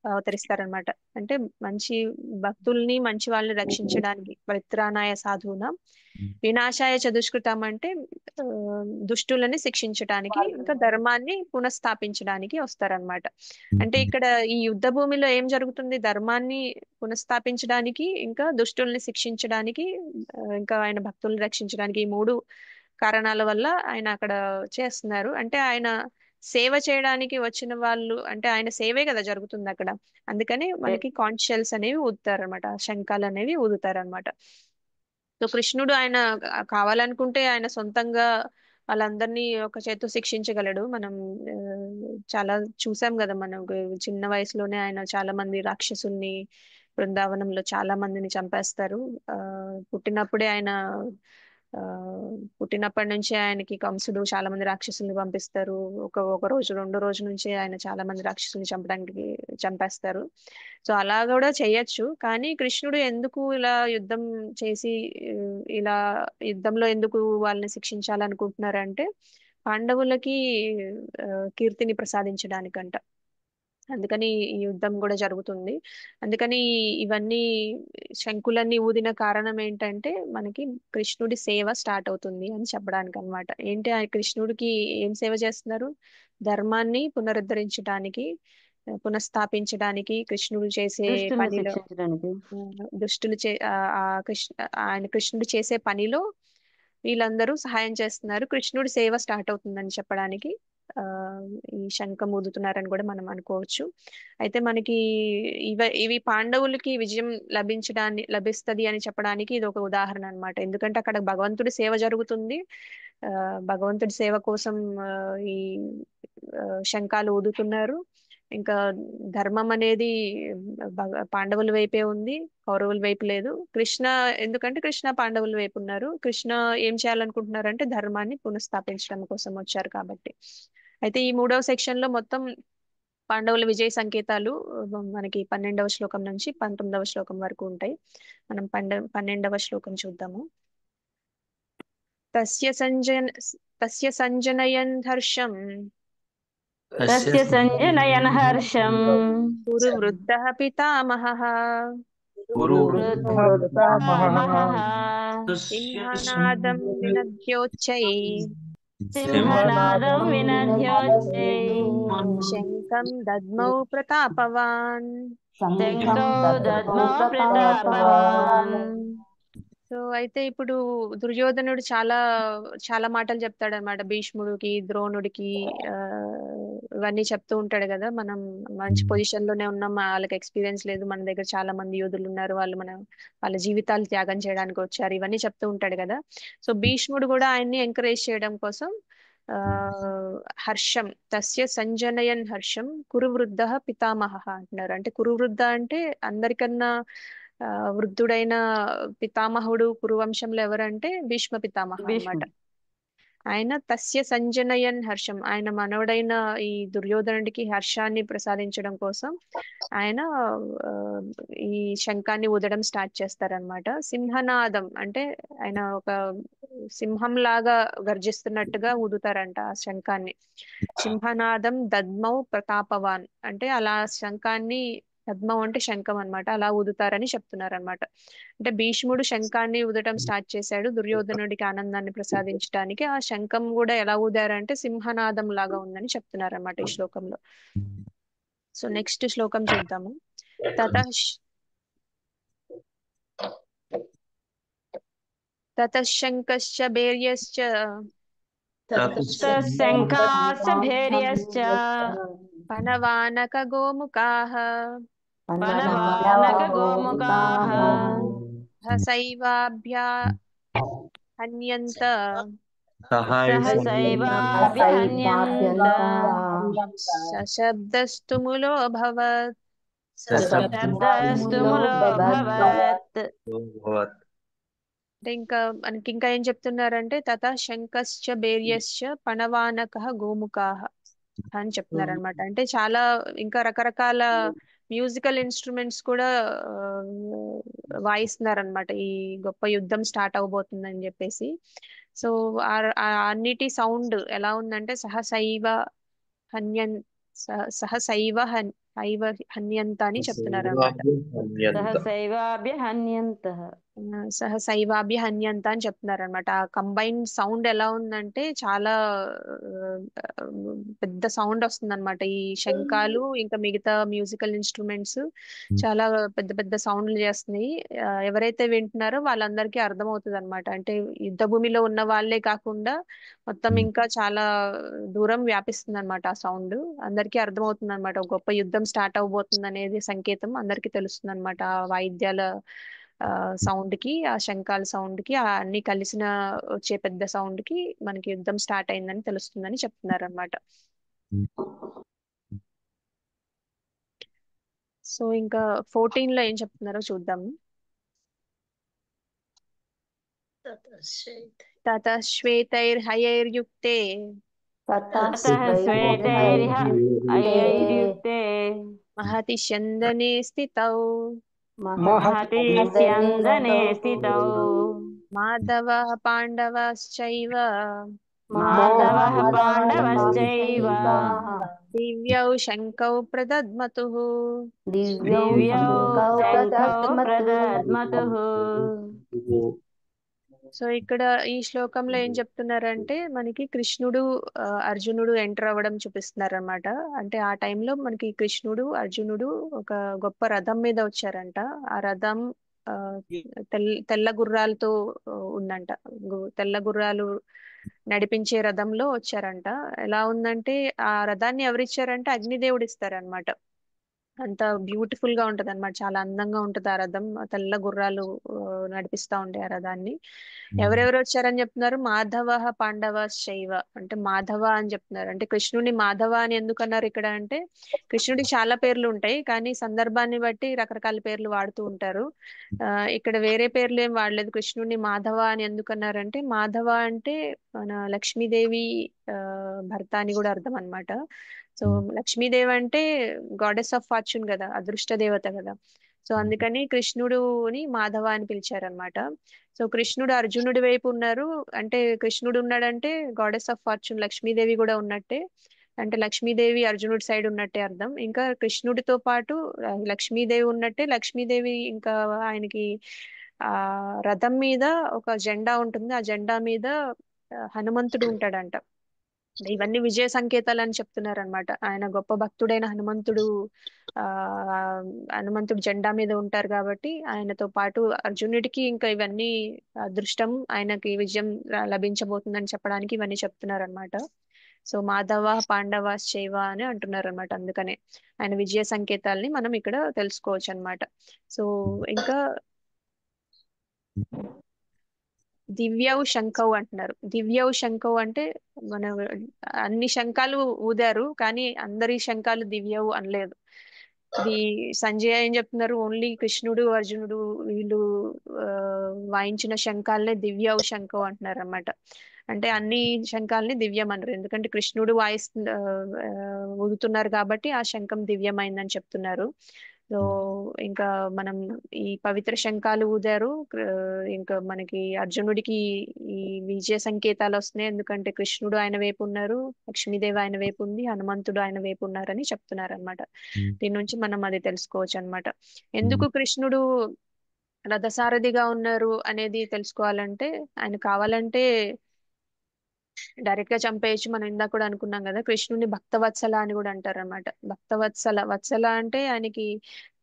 అవతరిస్తారనమాట. అంటే మంచి భక్తుల్ని, మంచి వాళ్ళని రక్షించడానికి పరిత్రాణాయ సాధూనాం, వినాశాయ చతుష్కృతం అంటే ఆ, దుష్టులని శిక్షించడానికి, ఇంకా ధర్మాన్ని పునఃస్థాపించడానికి వస్తారనమాట. అంటే ఇక్కడ ఈ యుద్ధ భూమిలో ఏం జరుగుతుంది? ధర్మాన్ని పునఃస్థాపించడానికి, ఇంకా దుష్టుల్ని శిక్షించడానికి, ఇంకా ఆయన భక్తుల్ని రక్షించడానికి, ఈ మూడు కారణాల వల్ల ఆయన అక్కడ చేస్తున్నారు. అంటే ఆయన సేవ చేయడానికి వచ్చిన వాళ్ళు, అంటే ఆయన సేవే కదా జరుగుతుంది అక్కడ. అందుకని మనకి కాన్షియల్స్ అనేవి ఊదుతారు అనమాట, శంఖాలు అనేవి ఊదుతారు అనమాట. సో కృష్ణుడు ఆయన కావాలనుకుంటే ఆయన సొంతంగా వాళ్ళందరినీ ఒక చేత్తో శిక్షించగలడు. మనం ఆ, చాలా చూసాం కదా, మనం చిన్న వయసులోనే ఆయన చాలా మంది రాక్షసుల్ని, బృందావనంలో చాలా మందిని చంపేస్తారు. ఆ పుట్టినప్పుడే ఆయన ఆ పుట్టినప్పటి నుంచి ఆయనకి కంసుడు చాలా మంది రాక్షసుల్ని పంపిస్తారు. ఒక రోజు రెండో రోజు నుంచి ఆయన చాలా మంది రాక్షసుల్ని చంపడానికి చంపేస్తారు. సో అలా కూడా చేయొచ్చు. కానీ కృష్ణుడు ఎందుకు ఇలా యుద్ధం చేసి ఆ, ఇలా యుద్ధంలో ఎందుకు వాళ్ళని శిక్షించాలనుకుంటున్నారంటే పాండవులకి ఆ, కీర్తిని ప్రసాదించడానికంట. అందుకని ఈ యుద్ధం కూడా జరుగుతుంది. అందుకని ఇవన్నీ శంకులన్నీ ఊదిన కారణం ఏంటంటే మనకి కృష్ణుడి సేవ స్టార్ట్ అవుతుంది అని చెప్పడానికి అన్నమాట. ఏంటి ఆ కృష్ణుడికి ఏం సేవ చేస్తున్నారు? ధర్మాన్ని పునరుద్ధరించడానికి, పునఃస్థాపించడానికి, కృష్ణుడు చేసే దుష్టుల్ని పనిలో శిక్షించడానికి. దుష్టులు ఆయన కృష్ణుడు చేసే పనిలో వీళ్ళందరూ సహాయం చేస్తున్నారు, కృష్ణుడి సేవ స్టార్ట్ అవుతుందని చెప్పడానికి ఆ ఈ శంఖం ఊదుతున్నారని కూడా మనం అనుకోవచ్చు. అయితే మనకి ఇవి పాండవులకి విజయం లభిస్తది అని చెప్పడానికి ఇది ఒక ఉదాహరణ అన్నమాట. ఎందుకంటే అక్కడ భగవంతుడి సేవ జరుగుతుంది. ఆ భగవంతుడి సేవ కోసం ఆ, ఈ శంఖాలు ఊదుతున్నారు. ఇంకా ధర్మం అనేది పాండవుల వైపే ఉంది, కౌరవుల వైపు లేదు. కృష్ణ, ఎందుకంటే కృష్ణ పాండవుల వైపు ఉన్నారు. కృష్ణ ఏం చేయాలనుకుంటున్నారు అంటే ధర్మాన్ని పునఃస్థాపించడం కోసం వచ్చారు కాబట్టి. అయితే ఈ 3వ సెక్షన్ లో మొత్తం పాండవుల విజయ సంకేతాలు మనకి 12వ శ్లోకం నుంచి 19వ శ్లోకం వరకు ఉంటాయి. మనం 12వ శ్లోకం చూద్దాము. తస్య సంజన తస్య సంజనయన్ హర్షం తస్య సంజనయన్ హర్షం కురు వృద్ధః పితామహః వృద్ధామహః సింహనాదం వినద్యోచ్చై సింహనాదం వినద్యోచ్చై శంఖం దద్మౌ ప్రతాపవాన్. శంఖో దద్మో ప్రతాపవాన్. సో అయితే ఇప్పుడు దుర్యోధనుడు చాలా చాలా మాటలు చెప్తాడు అనమాట. భీష్ముడికి, ద్రోణుడికి ఇవన్నీ చెప్తూ ఉంటాడు కదా. మనం మంచి పొజిషన్ లోనే ఉన్నాం, వాళ్ళకి ఎక్స్పీరియన్స్ లేదు, మన దగ్గర చాలా మంది యోధులు ఉన్నారు, వాళ్ళ జీవితాలు త్యాగం చేయడానికి వచ్చారు, ఇవన్నీ చెప్తూ ఉంటాడు కదా. సో భీష్ముడు కూడా ఆయన్ని ఎంకరేజ్ చేయడం కోసం ఆ హర్షం, తస్య సంజనయన్ హర్షం కురువృద్ధ పితామహ అంటున్నారు. అంటే కురువృద్ధ అంటే అందరికన్నా ఆ, వృద్ధుడైన పితామహుడు కురువంశంలో ఎవరంటే భీష్మ పితామహ అన్నమాట. భీష్ముడు. ఆయన తస్య సంజనయన్ హర్షం, ఆయన మనవడైన ఈ దుర్యోధనుడికి హర్షాన్ని ప్రసాదించడం కోసం ఆయన ఆ, ఈ శంఖాన్ని ఊదడం స్టార్ట్ చేస్తారనమాట. సింహనాదం అంటే ఆయన ఒక సింహం లాగా గర్జిస్తున్నట్టుగా ఊదుతారంట ఆ శంఖాన్ని. సింహనాదం దద్మౌ ప్రతాపవాన్ అంటే అలా శంఖాన్ని పద్మం అంటే శంఖం అన్నమాట, అలా ఊదుతారని చెప్తున్నారు అనమాట. అంటే భీష్ముడు శంఖాన్ని ఊదటం స్టార్ట్ చేశాడు దుర్యోధనుడికి ఆనందాన్ని ప్రసాదించడానికి. ఆ శంఖం కూడా ఎలా ఊదారంటే సింహనాదం లాగా ఉందని చెప్తున్నారు అనమాట ఈ శ్లోకంలో. సో నెక్స్ట్ శ్లోకం చూద్దాము. తతః తతః శంఖశ్చ భేర్యశ్చ తశంకాశ్చ భేర్యశ్చ పనవానక గోముఖాః పనవానక గోముఖాః సహసైవాభ్యా హన్యంత సహసైవాభ్యహన్యంత సశబ్దస్తుములోऽభవత్. శబ్దస్తుములోऽభవత్. అంటే ఇంకా మనకి ఇంకా ఏం చెప్తున్నారంటే తత శంఖశ్చ భేర్యశ్చ పణవానకః గోముఖాః అని చెప్తున్నారు అనమాట. అంటే చాలా ఇంకా రకరకాల మ్యూజికల్ ఇన్స్ట్రుమెంట్స్ కూడా వాయిస్తున్నారు అనమాట ఈ గొప్ప యుద్ధం స్టార్ట్ అవబోతుందని చెప్పేసి. సో అన్నిటి సౌండ్ ఎలా ఉందంటే సహసైవ హన్యన్ సహసైవ హైవ హన్యంత అని చెప్తున్నారు అనమాట. సహసైవాభ్యహన్యంత సహసైవాభ్య హన్యంత అని చెప్తున్నారు అనమాట. ఆ కంబైన్డ్ సౌండ్ ఎలా ఉందంటే చాలా ఆ, పెద్ద సౌండ్ వస్తుంది అనమాట. ఈ శంఖాలు ఇంకా మిగతా మ్యూజికల్ ఇన్స్ట్రుమెంట్స్ చాలా పెద్ద పెద్ద సౌండ్లు చేస్తున్నాయి. ఎవరైతే వింటున్నారో వాళ్ళందరికీ అర్థమవుతుంది అనమాట. అంటే యుద్ధ భూమిలో ఉన్న వాళ్ళే కాకుండా మొత్తం ఇంకా చాలా దూరం వ్యాపిస్తుంది అనమాట ఆ సౌండ్. అందరికీ అర్థమవుతుంది అనమాట, ఒక గొప్ప యుద్ధం స్టార్ట్ అవబోతుంది అనేది సంకేతం అందరికీ తెలుస్తుంది అనమాట. ఆ వాయిద్యాల సౌండ్ కి, ఆ శంఖాల సౌండ్ కి, ఆ అన్ని కలిసిన వచ్చే పెద్ద సౌండ్ కి మనకి యుద్ధం స్టార్ట్ అయిందని తెలుస్తుందని చెప్తున్నారు అనమాట. సో ఇంకా 14 లో ఏం చెప్తున్నారో చూద్దాము. తతః శ్వేతైర్హయైర్యుక్తే తతః శ్వేతైర్హ అయైర్యుక్తే మహతి స్యందనే స్థితౌ మహతి స్యందనే స్థితౌ మాధవః పాండవశ్చైవ మాధవః పాండవశ్చైవ దివ్యౌ శంఖౌ ప్రదద్మతుః. దివ్యౌ శంఖౌ ప్రదద్మతుః. సో ఇక్కడ ఈ శ్లోకంలో ఏం చెప్తున్నారంటే మనకి కృష్ణుడు అర్జునుడు ఎంటర్ అవ్వడం చూపిస్తున్నారు అనమాట. అంటే ఆ టైంలో మనకి కృష్ణుడు అర్జునుడు ఒక గొప్ప రథం మీద వచ్చారంట. ఆ రథం ఆ, తెల్ల గుర్రాలతో ఉందంట. తెల్ల గుర్రాలు నడిపించే రథంలో వచ్చారంట. ఎలా ఉందంటే ఆ రథాన్ని ఎవరిచ్చారంటే అగ్నిదేవుడు ఇస్తారనమాట. అంత బ్యూటిఫుల్ గా ఉంటది అనమాట, చాలా అందంగా ఉంటది ఆ రథం. ఆ తెల్ల గుర్రాలు నడిపిస్తా ఉండే ఆ రథాన్ని. ఎవరెవరు వచ్చారని చెప్తున్నారు? మాధవ పాండవ శైవ, అంటే మాధవ అని చెప్తున్నారు. అంటే కృష్ణుడిని మాధవ అని ఎందుకు అన్నారు ఇక్కడ అంటే, కృష్ణుడికి చాలా పేర్లు ఉంటాయి కానీ సందర్భాన్ని బట్టి రకరకాల పేర్లు వాడుతూ ఉంటారు. ఇక్కడ వేరే పేర్లు ఏం వాడలేదు. కృష్ణుడిని మాధవ అని ఎందుకు అన్నారంటే, మాధవ అంటే మన లక్ష్మీదేవి ఆ, భర్త అని కూడా అర్థం అన్నమాట. సో లక్ష్మీదేవి అంటే గాడెస్ ఆఫ్ ఫార్చ్యూన్ కదా, అదృష్ట దేవత కదా. సో అందుకని కృష్ణుడుని మాధవ అని పిలిచారనమాట. సో కృష్ణుడు అర్జునుడి వైపు ఉన్నారు. అంటే కృష్ణుడు ఉన్నాడంటే గాడెస్ ఆఫ్ ఫార్చ్యూన్ లక్ష్మీదేవి కూడా ఉన్నట్టే. అంటే లక్ష్మీదేవి అర్జునుడి సైడ్ ఉన్నట్టే అర్థం. ఇంకా కృష్ణుడితో పాటు లక్ష్మీదేవి ఉన్నట్టే. లక్ష్మీదేవి ఇంకా ఆయనకి ఆ రథం మీద ఒక జెండా ఉంటుంది. ఆ జెండా మీద హనుమంతుడు ఉంటాడంట. ఇవన్నీ విజయ సంకేతాలు అని చెప్తున్నారు అనమాట. ఆయన గొప్ప భక్తుడైన హనుమంతుడు ఆ హనుమంతుడు జెండా మీద ఉంటారు కాబట్టి ఆయనతో పాటు అర్జునుడికి ఇంకా ఇవన్నీ అదృష్టం, ఆయనకి విజయం లభించబోతుందని చెప్పడానికి ఇవన్నీ చెప్తున్నారు అనమాట. సో మాధవ పాండవ శైవ అని అంటున్నారు అనమాట. అందుకనే ఆయన విజయ సంకేతాలని మనం ఇక్కడ తెలుసుకోవచ్చు అనమాట. సో ఇంకా దివ్యౌ శంఖౌ అంటున్నారు. దివ్యౌ శంఖౌ అంటే మన అన్ని శంఖాలు ఊదారు కానీ అందరి శంఖాలు దివ్యౌ అనలేదు. ఇది సంజయ్ ఏం చెప్తున్నారు, ఓన్లీ కృష్ణుడు అర్జునుడు వీళ్ళు ఆ, వాయించిన శంఖాలనే దివ్యౌ శంఖౌ అంటున్నారు అన్నమాట. అంటే అన్ని శంఖాలని దివ్యం అనరు, ఎందుకంటే కృష్ణుడు ఊదుతున్నారు కాబట్టి ఆ శంఖం దివ్యమైందని చెప్తున్నారు. సో ఇంకా మనం ఈ పవిత్ర శంఖాలు ఊదారు. ఇంకా మనకి అర్జునుడికి ఈ విజయ సంకేతాలు వస్తున్నాయి, ఎందుకంటే కృష్ణుడు ఆయన వైపు ఉన్నారు, లక్ష్మీదేవి ఆయన వైపు ఉంది, హనుమంతుడు ఆయన వైపు ఉన్నారని చెప్తున్నారు అనమాట. దీని నుంచి మనం అది తెలుసుకోవచ్చు అనమాట. ఎందుకు కృష్ణుడు రథసారథిగా ఉన్నారు అనేది తెలుసుకోవాలంటే, ఆయన కావాలంటే డైరెక్ట్ గా చంపేయచ్చు. మనం ఇందాక కూడా అనుకున్నాం కదా, కృష్ణుని భక్తవత్సల అని కూడా అంటారు అనమాట. భక్తవత్సల, వత్సల అంటే ఆయనకి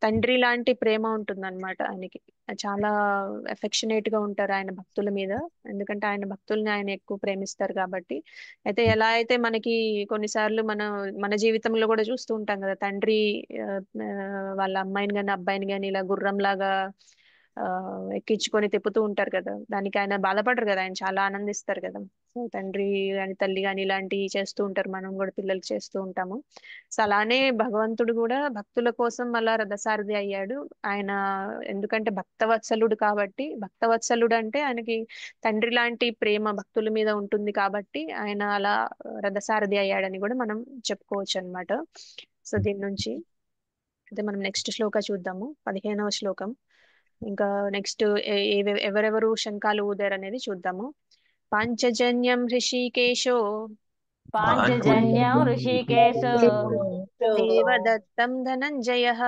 తండ్రి లాంటి ప్రేమ ఉంటుందన్నమాట. ఆయనకి చాలా ఎఫెక్షనేట్ గా ఉంటారు ఆయన భక్తుల మీద, ఎందుకంటే ఆయన భక్తుల్ని ఆయన ఎక్కువ ప్రేమిస్తారు కాబట్టి. అయితే ఎలా అయితే మనకి కొన్నిసార్లు మన జీవితంలో కూడా చూస్తూ ఉంటాం కదా, తండ్రి ఆ, ఆ, వాళ్ళ అమ్మాయిని గాని అబ్బాయిని గాని ఇలా గుర్రంలాగా ఆ ఎక్కించుకొని తిప్పుతూ ఉంటారు కదా, దానికి ఆయన బాధపడరు కదా, ఆయన చాలా ఆనందిస్తారు కదా. సో తండ్రి గాని తల్లి గాని ఇలాంటివి చేస్తూ ఉంటారు, మనం కూడా పిల్లలకి చేస్తూ ఉంటాము. సో అలానే భగవంతుడు కూడా భక్తుల కోసం అలా రథసారథి అయ్యాడు ఆయన. ఎందుకంటే భక్తవత్సలుడు కాబట్టి, భక్తవత్సలుడు అంటే ఆయనకి తండ్రి లాంటి ప్రేమ భక్తుల మీద ఉంటుంది కాబట్టి ఆయన అలా రథసారథి అయ్యాడని కూడా మనం చెప్పుకోవచ్చు అన్నమాట. సో దీని నుంచి అయితే మనం నెక్స్ట్ శ్లోక చూద్దాము, 15వ శ్లోకం. ఇంకా నెక్స్ట్ ఎవరెవరు శంఖాలు ఊదారు అనేది చూద్దాము. పాంచజన్యం హృషికేశో పాంచజన్యం ఋషికేశో దేవదత్తం ధనంజయః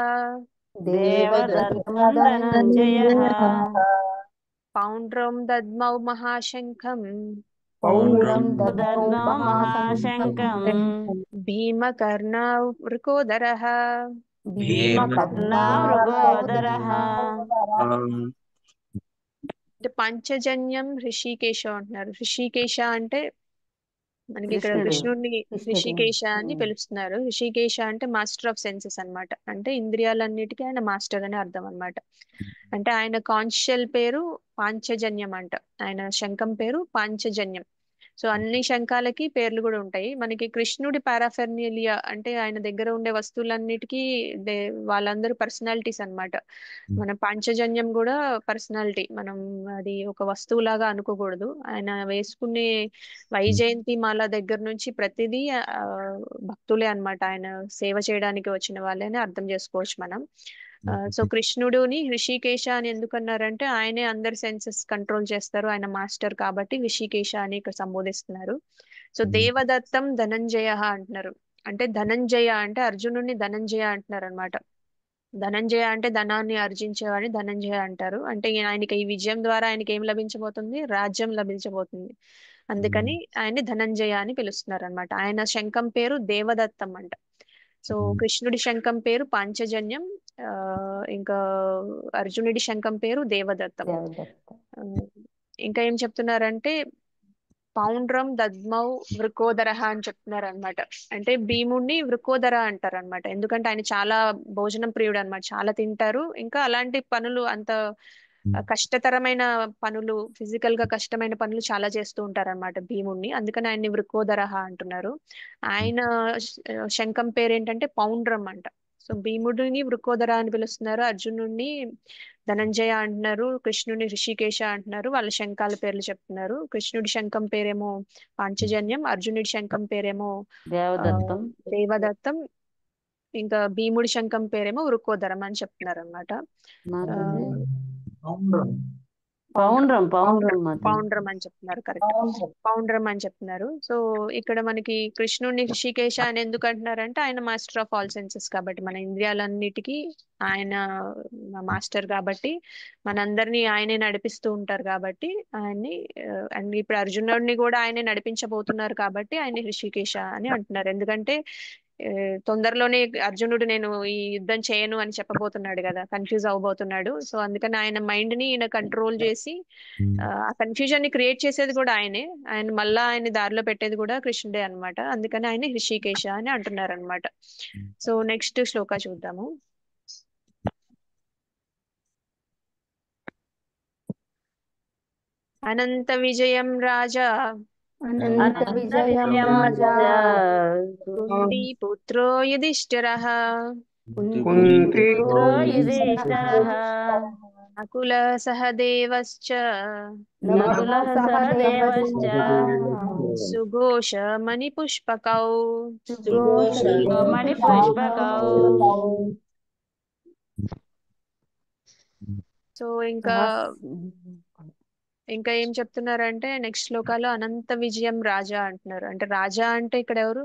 దేవదత్తం ధనంజయః పౌండ్రం దద్మౌ మహాశంఖం పౌండ్రం దద్మౌ మహాశంఖం భీమకర్ణౌ వృకోదరః భీమకర్ణా మృగోదరః. అంటే పంచజన్యం హృషికేశ అంటున్నారు. హృషికేశ అంటే మనకి ఇక్కడ కృష్ణుడిని హృషికేశ అని పిలుస్తున్నారు. హృషికేశ అంటే మాస్టర్ ఆఫ్ సెన్సెస్ అన్నమాట. అంటే ఇంద్రియాలన్నిటికీ ఆయన మాస్టర్ అని అర్థం అన్నమాట. అంటే ఆయన కాన్షియల్ పేరు పాంచజన్యం అంట, ఆయన శంఖం పేరు పాంచజన్యం. సో అన్ని శంఖాలకి పేర్లు కూడా ఉంటాయి. మనకి కృష్ణుడి పారాఫెర్నిలియా అంటే ఆయన దగ్గర ఉండే వస్తువులన్నిటికీ వాళ్ళందరూ పర్సనాలిటీస్ అన్నమాట. మన పాంచజన్యం కూడా పర్సనాలిటీ, మనం అది ఒక వస్తువులాగా అనుకోకూడదు. ఆయన వేసుకునే వైజయంతి మాల దగ్గర నుంచి ప్రతిదీ భక్తులే అన్నమాట, ఆయన సేవ చేయడానికి వచ్చిన వాళ్ళే అని అర్థం చేసుకోవచ్చు మనం. సో కృష్ణుడుని హృషికేశ అని ఎందుకు అన్నారంటే, ఆయనే అందరి సెన్సెస్ కంట్రోల్ చేస్తారు, ఆయన మాస్టర్ కాబట్టి హృషికేశ అని ఇక్కడ సంబోధిస్తున్నారు. సో దేవదత్తం ధనంజయ అంటున్నారు. అంటే ధనంజయ అంటే అర్జునుడిని ధనంజయ అంటున్నారు అనమాట. ధనంజయ అంటే ధనాన్ని ఆర్జించేవాడిని ధనంజయ అంటారు. అంటే ఆయనకి ఈ విజయం ద్వారా ఆయనకి ఏం లభించబోతుంది, రాజ్యం లభించబోతుంది. అందుకని ఆయన్ని ధనంజయ అని పిలుస్తున్నారు అనమాట. ఆయన శంఖం పేరు దేవదత్తం అంట. సో కృష్ణుడి శంఖం పేరు పాంచజన్యం, ఇంకా అర్జునుడి శంఖం పేరు దేవదత్తం. ఇంకా ఏం చెప్తున్నారంటే పౌండ్రం దద్మౌ వృకోదర అని చెప్తున్నారు అనమాట. అంటే భీముడిని వృకోదర అంటారు అనమాట, ఎందుకంటే ఆయన చాలా భోజనం ప్రియుడు అనమాట, చాలా తింటారు. ఇంకా అలాంటి పనులు అంత కష్టతరమైన పనులు, ఫిజికల్ గా కష్టమైన పనులు చాలా చేస్తూ ఉంటారు అనమాట భీముడిని, అందుకని ఆయన్ని వృకోదర అంటున్నారు. ఆయన శంఖం పేరు ఏంటంటే పౌండ్రం అంట. సో భీముడిని వృకోదర అని పిలుస్తున్నారు, అర్జునుడిని ధనంజయ అంటున్నారు, కృష్ణుని హృషికేశ అంటున్నారు. వాళ్ళ శంఖాల పేర్లు చెప్తున్నారు. కృష్ణుడి శంఖం పేరేమో పాంచజన్యం, అర్జునుడి శంఖం పేరేమో దేవదత్తం, ఇంకా భీముడి శంఖం పేరేమో వృకోదరం అని చెప్తున్నారు అనమాట. పౌండ్రం అని చెప్తున్నారు, కరెక్ట్, పౌండ్రం అని చెప్తున్నారు. సో ఇక్కడ మనకి కృష్ణుడిని హృషికేశ అని ఎందుకు అంటున్నారంటే, ఆయన మాస్టర్ ఆఫ్ ఆల్ సెన్సెస్ కాబట్టి, మన ఇంద్రియాలన్నిటికీ ఆయన మాస్టర్ కాబట్టి, మనందరినీ ఆయనే నడిపిస్తూ ఉంటారు కాబట్టి ఆయన్ని. అండ్ ఇప్పుడు అర్జునుడిని కూడా ఆయనే నడిపించబోతున్నారు కాబట్టి ఆయన హృషికేశ అని అంటున్నారు. ఎందుకంటే తొందరలోనే అర్జునుడు నేను ఈ యుద్ధం చేయను అని చెప్పబోతున్నాడు కదా, కన్ఫ్యూజ్ అవబోతున్నాడు. సో అందుకని ఆయన మైండ్ ని ఈయన కంట్రోల్ చేసి ఆ కన్ఫ్యూజన్ ని క్రియేట్ చేసేది కూడా ఆయనే, ఆయన మళ్ళా ఆయన దారిలో పెట్టేది కూడా కృష్ణుడే అన్నమాట. అందుకని ఆయన హృషికేశ అని అంటున్నారు అనమాట. సో నెక్స్ట్ శ్లోక చూద్దాము. అనంత విజయం రాజా కుంతి పుత్రో యుధిష్ఠిరః నకుల సహదేవశ్చ సుఘోష మణిపుష్పకౌ. సో ఇంకా ఇంకా ఏం చెప్తున్నారంటే నెక్స్ట్ శ్లోకాలో అనంత విజయం రాజా అంటున్నారు. అంటే రాజా అంటే ఇక్కడ ఎవరు?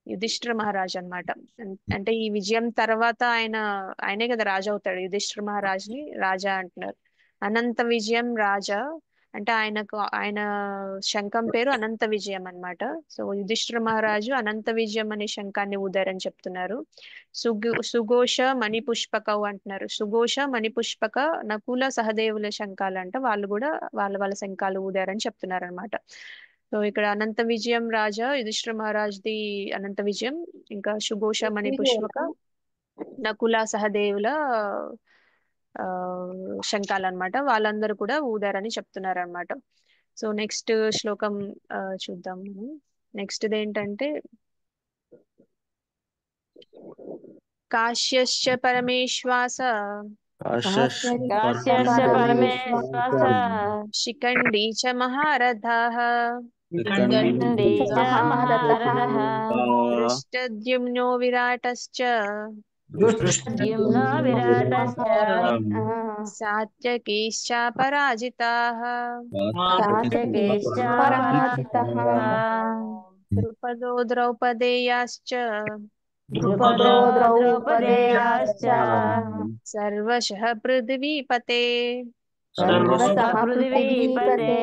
యుధిష్ఠిర మహారాజ్ అన్నమాట. అంటే ఈ విజయం తర్వాత ఆయనే కదా రాజా అవుతాడు. యుధిష్ఠిర మహారాజ్ని రాజా అంటున్నారు. అనంత విజయం రాజా అంటే ఆయన శంఖం పేరు అనంత విజయం అన్నమాట. సో యుధిష్ఠిర మహారాజు అనంత విజయం అనే శంఖాన్ని ఊదారని చెప్తున్నారు. సుఘోష మణిపుష్పకవు అంటున్నారు. సుఘోష మణిపుష్పక నకుల సహదేవుల శంఖాలంట. వాళ్ళు కూడా వాళ్ళ శంఖాలు ఊదారని చెప్తున్నారు అనమాట. సో ఇక్కడ అనంత విజయం రాజా యుధిష్ఠిర మహారాజ్ది అనంత విజయం, ఇంకా సుఘోష మణిపుష్పక నకుల సహదేవుల ఆ శంఖాలన్నమాట. వాళ్ళందరూ కూడా ఊదారని చెప్తున్నారు అనమాట. సో నెక్స్ట్ శ్లోకం చూద్దాం మనం. నెక్స్ట్ ఏంటంటే కాశ్యశ్చ పరమేశ్వాస కాశ్యస్య పరమేశ్వాస శిఖండీ చ మహారథః ఖండీ చ మహారథః దృష్టద్యుమ్నో విరాటశ్చ దృష్టద్యుమ్నో విరాటశ్చ సాత్యకీశ్చాపరాజితాః సాత్యకీశ్చ పరాజితః ద్రుపదో ద్రౌపదేయాశ్చ ద్రుపదో ద్రౌపదేయాశ్చ సర్వశః పృథివీపతే సర్వశః పృథివీపతే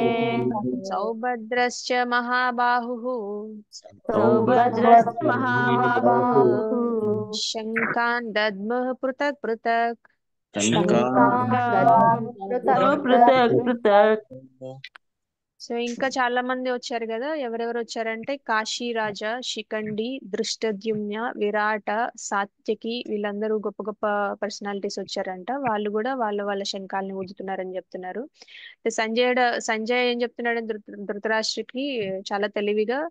సౌభద్రశ్చ మహాబాహుః సౌభద్రశ్చ మహాబాహుః శంఖాన్ దద్ముః పృథక్ పృథక్. పృథక్ పృథక్. సో ఇంకా చాలా మంది వచ్చారు కదా. ఎవరెవరు వచ్చారంటే కాశీ రాజా, శిఖండి, దృష్టద్యుమ్న, విరాట, సాత్యకి, వీళ్ళందరూ గొప్ప గొప్ప పర్సనాలిటీస్ వచ్చారంట. వాళ్ళు కూడా వాళ్ళ శంఖాలని ఊదుతున్నారని చెప్తున్నారు. సంజయ్ ఏం చెప్తున్నాడు? ధృతరాష్ట్రకి చాలా తెలివిగా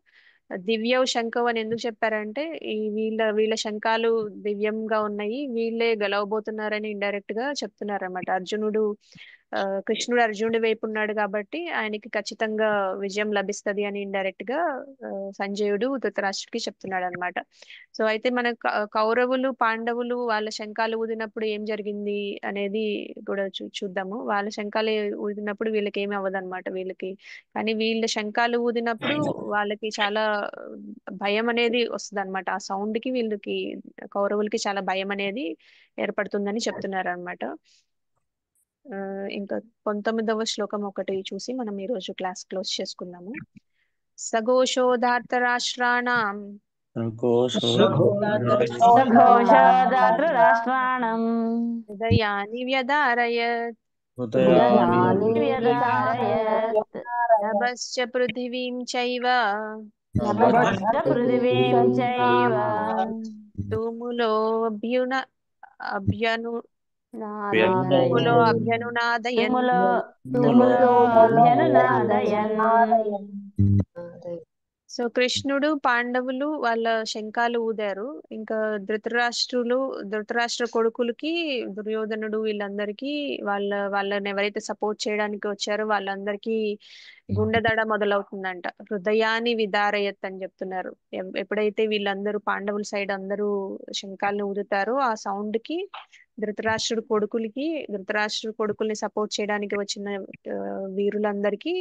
దివ్యౌ శంఖం అని ఎందుకు చెప్పారంటే ఈ వీళ్ళ శంఖాలు దివ్యంగా ఉన్నాయి, వీళ్ళే గెలవబోతున్నారని ఇండైరెక్ట్ గా చెప్తున్నారు అన్నమాట. కృష్ణుడు అర్జునుడి వైపు ఉన్నాడు కాబట్టి ఆయనకి ఖచ్చితంగా విజయం లభిస్తది అని ఇండైరెక్ట్ గా సంజయుడు ధృతరాష్ట్రుడికి చెప్తున్నాడు అనమాట. సో అయితే మన కౌరవులు పాండవులు వాళ్ళ శంఖాలు ఊదినప్పుడు ఏం జరిగింది అనేది కూడా చూద్దాము. వాళ్ళ శంఖాలు ఊదినప్పుడు వీళ్ళకి ఏమి అవ్వదు అనమాట వీళ్ళకి. కానీ వీళ్ళ శంఖాలు ఊదినప్పుడు వాళ్ళకి చాలా భయం అనేది వస్తుంది అనమాట. ఆ సౌండ్ కి వీళ్ళకి కౌరవులకి చాలా భయం అనేది ఏర్పడుతుందని చెప్తున్నారు అనమాట. ఇంకా 19వ శ్లోకం ఒకటి చూసి మనం ఈ రోజు క్లాస్ క్లోజ్ చేసుకుందాము. సఘోషోధార్తరాష్ట్రాణం సఘోషోధార్తరాష్ట్రాణం హృదయాని వ్యదారయత్ హృదయాని వ్యదారయత్ నభశ్చ పృథివీం చైవ నభశ్చ పృథివీం చైవ తూములో అభ్యనునాదయన్ తుములో అభ్యనునాదయన్. సో కృష్ణుడు పాండవులు వాళ్ళ శంఖాలు ఊదారు. ఇంకా ధృతరాష్ట్ర కొడుకులకి దుర్యోధనుడు వీళ్ళందరికీ వాళ్ళని ఎవరైతే సపోర్ట్ చేయడానికి వచ్చారో వాళ్ళందరికీ గుండె దడ మొదలవుతుందంట. హృదయాన్ని విదారయత్ అని చెప్తున్నారు. ఎప్పుడైతే వీళ్ళందరూ పాండవుల సైడ్ అందరూ శంఖాలను ఊదుతారో ఆ సౌండ్ కి ధృతరాష్ట్రుడు కొడుకుల్ని సపోర్ట్ చేయడానికి వచ్చిన వీరులందరికీ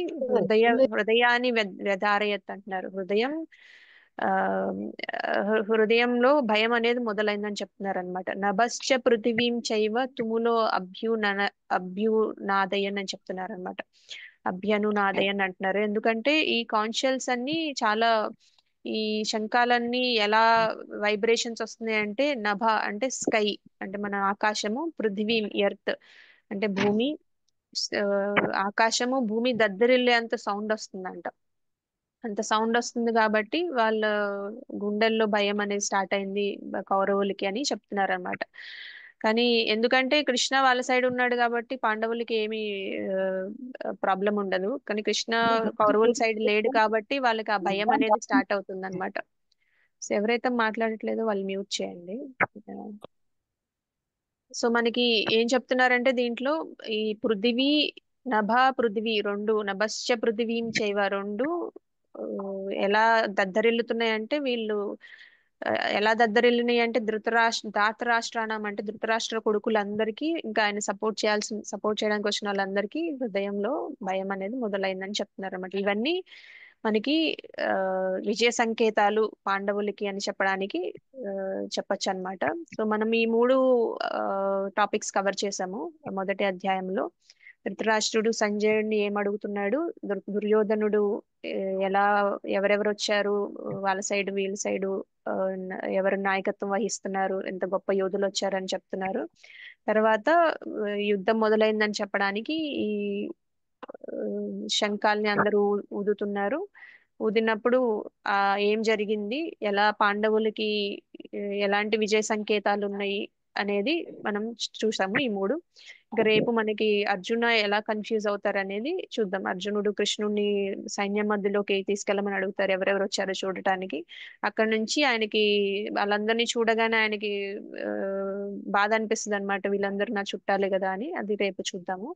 హృదయాన్ని వ్యధారయత్ అంటున్నారు. హృదయంలో భయం అనేది మొదలైందని చెప్తున్నారు అనమాట. నభశ్చ పృథివీం చైవ తుములో అభ్యునాదయన్ అని చెప్తున్నారు అనమాట. అభ్యనునాదయన్ అంటున్నారు. ఎందుకంటే ఈ కాన్షియల్స్ అన్ని చాలా ఈ శంఖాలన్నీ ఎలా వైబ్రేషన్స్ వస్తున్నాయి అంటే నభ అంటే స్కై అంటే మన ఆకాశము, పృథివీ ఎర్త్ అంటే భూమి, ఆకాశము భూమి దద్దరిల్లే అంత సౌండ్ వస్తుందంట. అంత సౌండ్ వస్తుంది కాబట్టి వాళ్ళ గుండెల్లో భయం అనేది స్టార్ట్ అయింది కౌరవులకి అని చెప్తున్నారు అనమాట. కానీ ఎందుకంటే కృష్ణ వాళ్ళ సైడ్ ఉన్నాడు కాబట్టి పాండవులకి ఏమి ప్రాబ్లం ఉండదు. కానీ కృష్ణ కౌరవుల సైడ్ లేడు కాబట్టి వాళ్ళకి ఆ భయం అనేది స్టార్ట్ అవుతుంది అనమాట. సో ఎవరైతే మాట్లాడట్లేదో వాళ్ళు మ్యూట్ చేయండి. సో మనకి ఏం చెప్తున్నారంటే దీంట్లో ఈ పృథివీ పృథివీ రెండు నభశ్చ పృథివీం చైవ రెండు ఎలా దద్దరిల్లుతున్నాయంటే వీళ్ళు ఎలా దద్దరిల్లినాయి అంటే ధాతరాష్ట్రానం అంటే ధృతరాష్ట్ర కొడుకులందరికీ, ఇంకా ఆయన సపోర్ట్ చేయడానికి వచ్చిన వాళ్ళందరికీ హృదయంలో భయం అనేది మొదలైందని చెప్తున్నారు అన్నమాట. ఇవన్నీ మనకి ఆ విజయ సంకేతాలు పాండవులకి అని చెప్పడానికి చెప్పొచ్చు అన్నమాట. సో మనం ఈ 3 టాపిక్స్ కవర్ చేసాము మొదటి అధ్యాయంలో. ధృతరాష్ట్రుడు సంజయుడిని ఏమడుగుతున్నాడు, దుర్యోధనుడు ఎలా ఎవరెవరు వచ్చారు వాళ్ళ సైడ్ వీళ్ళ సైడు, ఎవరు నాయకత్వం వహిస్తున్నారు, ఎంత గొప్ప యోధులు వచ్చారని చెప్తున్నారు. తర్వాత యుద్ధం మొదలైందని చెప్పడానికి ఈ శంఖాల్ని అందరూ ఊదుతున్నారు. ఊదినప్పుడు ఏం జరిగింది, ఎలా పాండవులకి ఎలాంటి విజయ సంకేతాలు ఉన్నాయి అనేది మనం చూసాము ఈ 3. ఇంకా రేపు మనకి అర్జున ఎలా కన్ఫ్యూజ్ అవుతారు అనేది చూద్దాం. అర్జునుడు కృష్ణుడిని సైన్యం మధ్యలోకి తీసుకెళ్ళమని అడుగుతారు ఎవరెవరు వచ్చారో చూడటానికి. అక్కడ నుంచి ఆయనకి వాళ్ళందరినీ చూడగానే ఆయనకి బాధ అనిపిస్తుంది అనమాట, వీళ్ళందరూ నా చుట్టాలే కదా అని. అది రేపు చూద్దాము.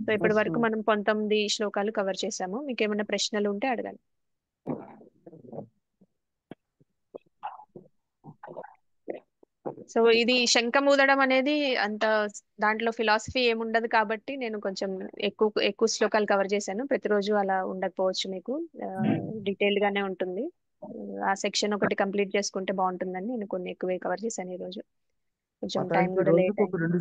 సో ఇప్పటి వరకు మనం 19 శ్లోకాలు కవర్ చేసాము. మీకు ఏమైనా ప్రశ్నలు ఉంటే అడగండి. సో ఇది శంఖం ఊదడం అనేది అంత దాంట్లో ఫిలాసఫీ ఏముండదు కాబట్టి నేను కొంచెం ఎక్కువ శ్లోకాలు కవర్ చేశాను. ప్రతిరోజు అలా ఉండకపోవచ్చు, మీకు డీటెయిల్డ్ గానే ఉంటుంది. ఆ సెక్షన్ ఒకటి కంప్లీట్ చేసుకుంటే బాగుంటుందని నేను కొన్ని ఎక్కువే కవర్ చేశాను ఈ రోజు. కొంచెం టైం కూడా లేట్ అయింది.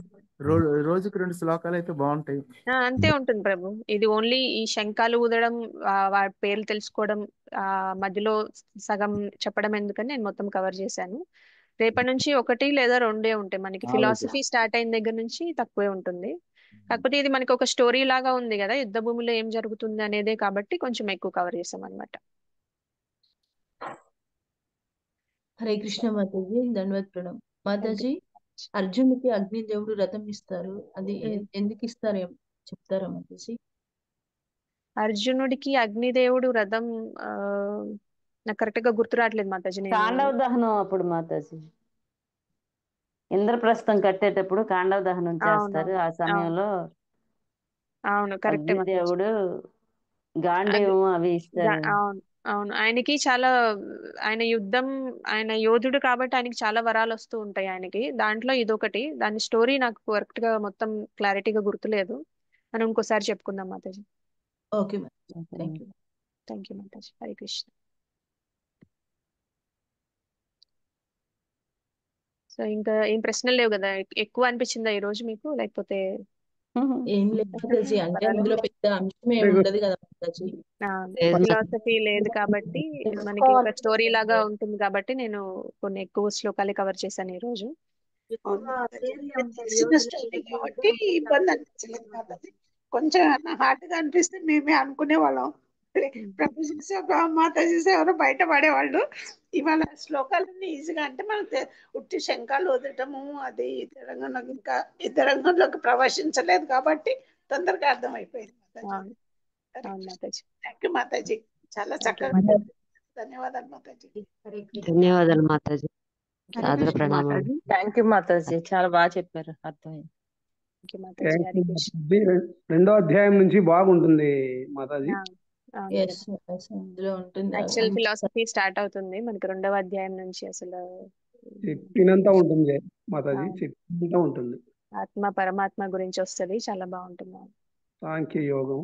రోజుకు 2 శ్లోకాలు అయితే బాగుంటాయి. అంతే ఉంటుంది ప్రభు. ఇది ఓన్లీ ఈ శంఖాలు ఊదడం, వాటి పేర్లు తెలుసుకోవడం, మధ్యలో సగం చెప్పడం ఎందుకని నేను మొత్తం కవర్ చేశాను. రేపటి నుంచి 1 లేదా 2 ఉంటాయి. మనకి ఫిలాసఫీ స్టార్ట్ అయిన దగ్గర నుంచి తక్కువే ఉంటుంది. కాకపోతే ఇది మనకి ఒక స్టోరీ లాగా ఉంది కదా, యుద్ధ భూమిలో ఏం జరుగుతుంది అనేదే కాబట్టి కొంచెం ఎక్కువ కవర్ చేసాం అనమాట. హరే కృష్ణ మాతాజీ, ధన్యవాద ప్రణామ్. మాతాజీ, అర్జునుడికి అగ్నిదేవుడు రథం ఇస్తారు, అది ఎందుకు ఇస్తారు చెప్తారా మాతాజీ? అర్జునుడికి అగ్నిదేవుడు రథం నాకు కరెక్ట్ గా గుర్తు రావట్లేదు మాతాజీ. కాండవ దహనం అప్పుడు మాతాజీ, ఇంద్రప్రస్థం కట్టేటప్పుడు కాండవ దహనం చేస్తారు. ఆ సమయంలో అవును కరెక్ట్ అగ్నిదేవుడు గాంధీవం అవి ఇస్తారు. అవును అవును. ఆయనకి చాలా, ఆయన యోధుడు కాబట్టి ఆయనకి చాలా వరాలు వస్తూ ఉంటాయి ఆయనకి. దాంట్లో ఇదొకటి. దాని స్టోరీ నాకు కరెక్ట్ గా మొత్తం క్లారిటీగా గుర్తులేదు. మనం ఇంకోసారి చెప్పుకుందాం Mataji. Okay thank you. Thank you Mataji. Hare Krishna. So ఇంకా ఏం ప్రశ్నలు లేవు కదా? ఎక్కువ అనిపించిందా ఈ రోజు మీకు, లేకపోతే ఏం లేదు మాతాజీ, అంటే అందులో పెద్ద అంశం ఏమి ఉండదు కదా మాతాజీ. ఫిలాసఫీ లేదు కాబట్టి మనకి ఒక స్టోరీ లాగా ఉంటుంది కాబట్టి నేను కొన్ని ఎక్కువ శ్లోకాలు కవర్ చేశాను ఈ రోజు. తెలిసిన స్టోరీ కాబట్టి ఇబ్బంది అనిపించలేదు మాతాజీ. కొంచెం హార్డ్ గా అనిపిస్తే మేమే అనుకునే వాళ్ళం, ప్రభు చూసే మాత చూసే ఎవరో బయట పడేవాళ్ళు. ఇవాళ శ్లోకాలన్నీ ఈజీగా, అంటే మనం ఉట్టి శంఖాలు వదలటము అది తెలంగాణలోకి ఇంకా ఈ తెలంగాణలోకి ప్రవేశించలేదు కాబట్టి తొందరగా అర్థమైపోయింది మాతాజీ. థ్యాంక్ యూ మాతాజీ, చాలా చక్కగా. ధన్యవాదాలు మాతాజీ. ధన్యవాదాలు మాతాజీ. థ్యాంక్ యూ మాతాజీ, చాలా బాగా చెప్పారు, అర్థమైంది. రెండో అధ్యాయం నుంచి బాగుంటుంది మాతాజీ. అందులో ఉంటుంది, యాక్చువల్ ఫిలాసఫీ స్టార్ట్ అవుతుంది మనకి 2వ అధ్యాయం నుంచి. అసలు చెప్పినంత ఉంటుంది మాతాజీ, చెప్పినంత ఉంటుంది. ఆత్మ పరమాత్మ గురించి వస్తుంది, చాలా బాగుంటుంది. సాంఖ్య యోగం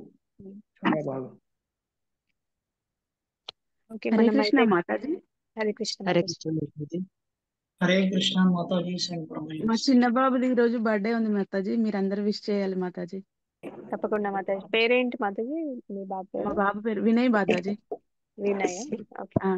చాలా బాగా. హరే కృష్ణ మాతాజీ. హరే కృష్ణ. హరే కృష్ణ మాతాజీ. హరే కృష్ణ మాతాజీ. మా చిన్న బాబుది ఈ రోజు బర్త్డే ఉంది మాతాజీ, మీరందరూ విష్ చేయాలి మాతాజీ. తప్పకుండా మాతాజీ. పేరేంటి మాతాజీ మీ బాబు పేరు? మా బాబు పేరు వినయ్ మాతాజీ. వినయ్. ఓకే.